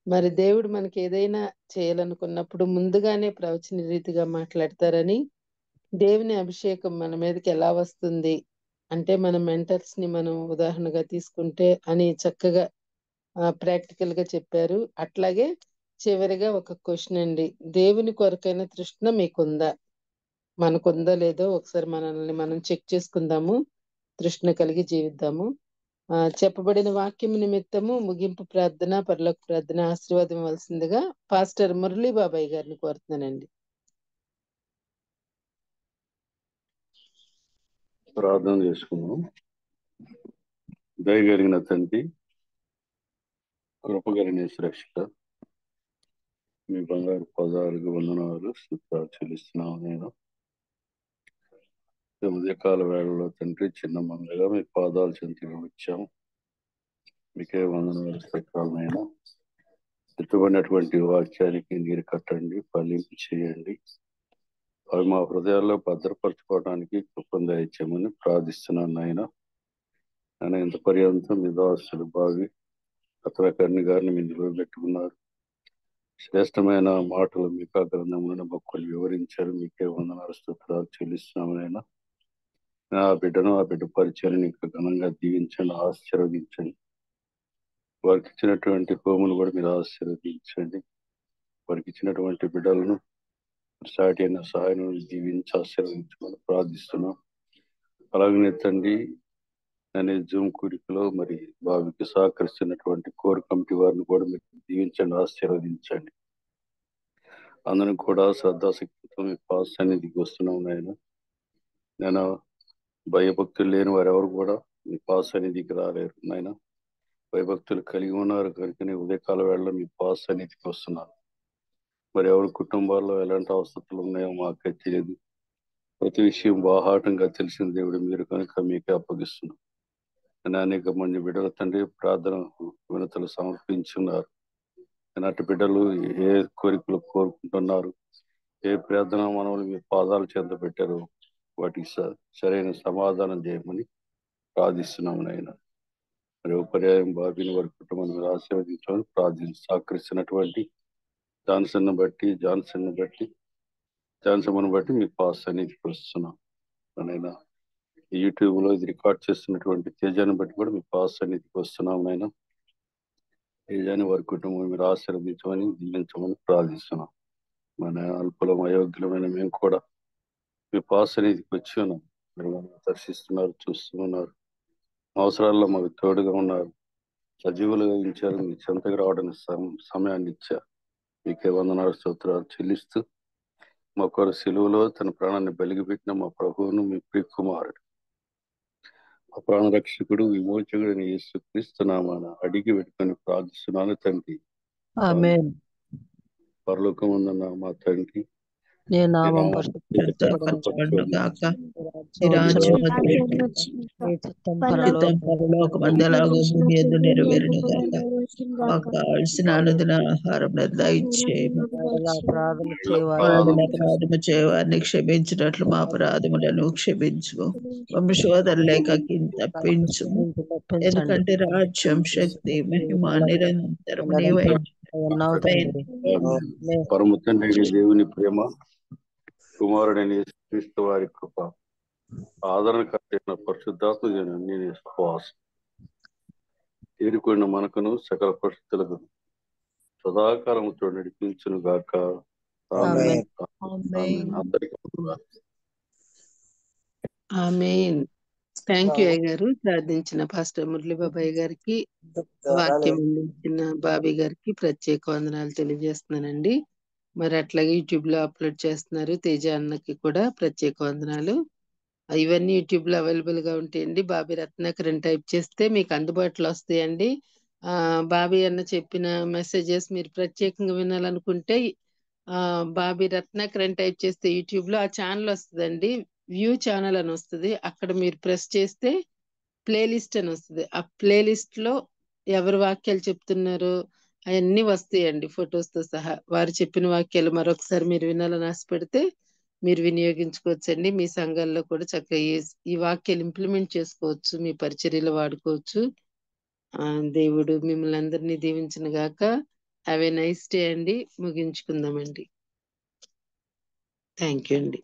మరి దేవుడు మనకి ఏదైనా చేయాలనుకున్నప్పుడు ముందుగానే ప్రవచన రీతిగా మాట్లాడతారని, దేవుని అభిషేకం మన మీదకి ఎలా వస్తుంది అంటే మన మెంటర్స్ ని మనం ఉదాహరణగా తీసుకుంటే అని చక్కగా ప్రాక్టికల్ గా చెప్పారు. అట్లాగే చివరిగా ఒక క్వశ్చన్ అండి, దేవుని కొరకైన తృష్ణ మీకుందా? మనకుందో లేదో ఒకసారి మనల్ని మనం చెక్ చేసుకుందాము, తృష్ణ కలిగి జీవిద్దాము. చెప్పబడిన వాక్యం నిమిత్తము ముగింపు ప్రార్థన, పరలోక ప్రార్థన ఆశీర్వాదం ఇవ్వాల్సిందిగా పాస్టర్ మురళీ బాబాయ్ గారిని కోరుతున్నానండి. ప్రార్థన చేసుకున్నాం. దయగలిగిన తండ్రి, కృపగలిగిన సురక్షిత, మీ బంగారు పదాలకు వందనాలు స్తుతులు చెల్లిస్తున్నాను. నేను ఉదయకాల వేళలో తండ్రి చిన్న మందగా మీ పాదాలు చెంతగా వచ్చాము. మీకే వందనాలు సకాలమైన ఎత్తుబడినటువంటి వాక్యానికి నీరు కట్టండి, ఫలింపు చేయండి. అవి మా హృదయాల్లో భద్రపరచుకోవడానికి కృపను దయచేయమని ప్రార్థిస్తున్నాను నాయన. ఆయన ఇంత పర్యంతం మీ దాసులు బావి అతరకర్ణి గారిని మీరు నిలబెట్టుకున్నారు. శ్రేష్టమైన మాటలు మీకా గ్రంథంలోని మొక్కలు వివరించారు. మీకే వందనాలు స్తోత్రాలు చెల్లిస్తున్నామైనా. ఆ బిడ్డను ఆ బిడ్డ పరిచయాన్ని ఇంకా ఘనంగా దీవించండి, ఆశీర్వదించండి. వారికి ఇచ్చినటువంటి హోములు కూడా మీరు ఆశీర్వదించండి. వారికి ఇచ్చినటువంటి బిడ్డలను సాటి అయిన సహాయం దీవించి ఆశీర్వదించమని ప్రార్థిస్తున్నాం. అలాగనే తండ్రి అనే జూమ్ కూడికలో మరి బావికి సహకరిస్తున్నటువంటి కోర్ కమిటీ వారిని కూడా మీరు దీవించండి, ఆశీర్వదించండి. అందరం కూడా శ్రద్ధాశక్తితో మీ పాస్ సన్నిధికి వస్తున్నాం నాయన. నేను భయభక్తులు లేని వారెవరు కూడా మీ పాస్ సన్నిధికి రాలేరు నాయన. భయభక్తులు కలిగి ఉన్నారు కనుకనే ఉదయకాల వేళలో మీ పాస్ సన్నిధికి వస్తున్నారు. మరి ఎవరి కుటుంబాల్లో ఎలాంటి అవసరాలు ఉన్నాయో మాకే తెలియదు. ప్రతి విషయం బాహాటంగా తెలిసిన దేవుడు మీరు కనుక మీకే అప్పగిస్తున్నాం. అనేక మంది బిడ్డల తండ్రి ప్రార్థన వినతులు సమర్పించున్నారు. అటు బిడ్డలు ఏ కోరికలు కోరుకుంటున్నారు, ఏ ప్రార్థన మనవులు మీ పాదాలు చెంత పెట్టారు, వాటికి సరైన సమాధానం చేయమని ప్రార్థిస్తున్నాము నాయన. మరి ఒక పర్యాయం బాబీని వారి కుటుంబాన్ని మీరు ఆశీర్వదించమని ప్రార్థించి సహకరిస్తున్నటువంటి జాన్సన్ బట్టి మీ పాస్ అనేది వస్తున్నాం నాయన. యూట్యూబ్ లో ఇది రికార్డ్ చేస్తున్నటువంటి తేజాన్ని బట్టి కూడా మీ పాస్ సన్నిధికి వస్తున్నాం నాయన. తేజాన్ని వారి కుటుంబం మీరు ఆశీర్వదించమని దీవించమని ప్రార్థిస్తున్నాం. మన అల్పలం అయోగ్యులమైన మేము కూడా మీ పాస్ సన్నిధికి వచ్చి ఉన్నాం. మీరు మనల్ని దర్శిస్తున్నారు, చూస్తున్నారు, అవసరాల్లో మాకు తోడుగా ఉన్నారు, సజీవులుగా ఉంచారు. మీ చెంతకు రావడానికి సమయాన్ని ఇచ్చారు. మీకే వందనాలు స్తోత్రాలు చెల్లిస్తూ మా కొర సిలువలో తన ప్రాణాన్ని బలిగిపెట్టిన మా ప్రభువును మీ ప్రియ కుమారుడు మా ప్రాణరక్షకుడు విమోచకుడు యేసుక్రీస్తు నామాన అడిగి పెట్టుకొని ప్రార్థిస్తున్నాను తండ్రి. ఆమేన్. పరలోకమందున్న మా తండ్రి, నీ మీ నామం నామం పరిశుద్ధపరచబడును గాక. నీ మీ రాజ్యం రాజ్యం వచ్చును. నీ చిత్తం పరలోకం పరలోకమందెలాగో భూమి యందు నెరవేరును గాక. మాకు కావలసిన అనుదిన ఆహారం దయచేయము. అపరాధము చేయవారిని క్షమించినట్లు మా అపరాధములను క్షమించు. వంశోధరలేక తప్పించుము. ఎందుకంటే రాజ్యం, శక్తి, మహిమ నిరంతరము నీవై పరమ తండ్రి దేవుని ప్రేమ, కుమారుడైన యేసుక్రీస్తు వారి కృప, ఆదరణకర్తైన పరిశుద్ధాత్మ నేను శ్వాసం ఏరుకున్న మనకును సకల పరిస్థితులకు సదాకాలముతో నడిపించును గాక. ఆమేన్. అందరికీ వందనాలు. ఆమేన్. థ్యాంక్ యూ అయ్య గారు. ప్రార్థించిన పాస్టర్ మురళీ బాబాయ్ గారికి, వాక్యం అందించిన బాబీ గారికి ప్రత్యేక వందనాలు తెలియజేస్తున్నానండి. మరి అట్లాగే యూట్యూబ్ లో అప్లోడ్ చేస్తున్నారు తేజ అన్నకి కూడా ప్రత్యేక వందనాలు. ఇవన్నీ యూట్యూబ్ లో అవైలబుల్ గా ఉంటాయండి. బాబీ రత్నాకర్ అని టైప్ చేస్తే మీకు అందుబాటులో వస్తాయండి. బాబీ అన్న చెప్పిన మెసేజెస్ మీరు ప్రత్యేకంగా వినాలనుకుంటే బాబీ రత్నాకర్ అని టైప్ చేస్తే యూట్యూబ్ లో ఆ ఛానల్ వస్తుందండి. వ్యూ ఛానల్ అని వస్తుంది. అక్కడ మీరు ప్రెస్ చేస్తే ప్లేలిస్ట్ అని వస్తుంది. ఆ ప్లేలిస్ట్ లో ఎవరు వాక్యాలు చెప్తున్నారో అవన్నీ వస్తాయండి, ఫొటోస్ తో సహా. వారు చెప్పిన వాక్యాలు మరొకసారి మీరు వినాలని ఆశపెడితే మీరు వినియోగించుకోవచ్చండి. మీ సంఘాల్లో కూడా చక్కగా ఈ వాక్యాలు ఇంప్లిమెంట్ చేసుకోవచ్చు, మీ పరిచర్యలో వాడుకోవచ్చు. దేవుడు మిమ్మల్ని అందరినీ దీవించిన గాక. హ్యావ్ ఏ నైస్ డే అండి. ముగించుకుందామండి. థ్యాంక్ యూ అండి.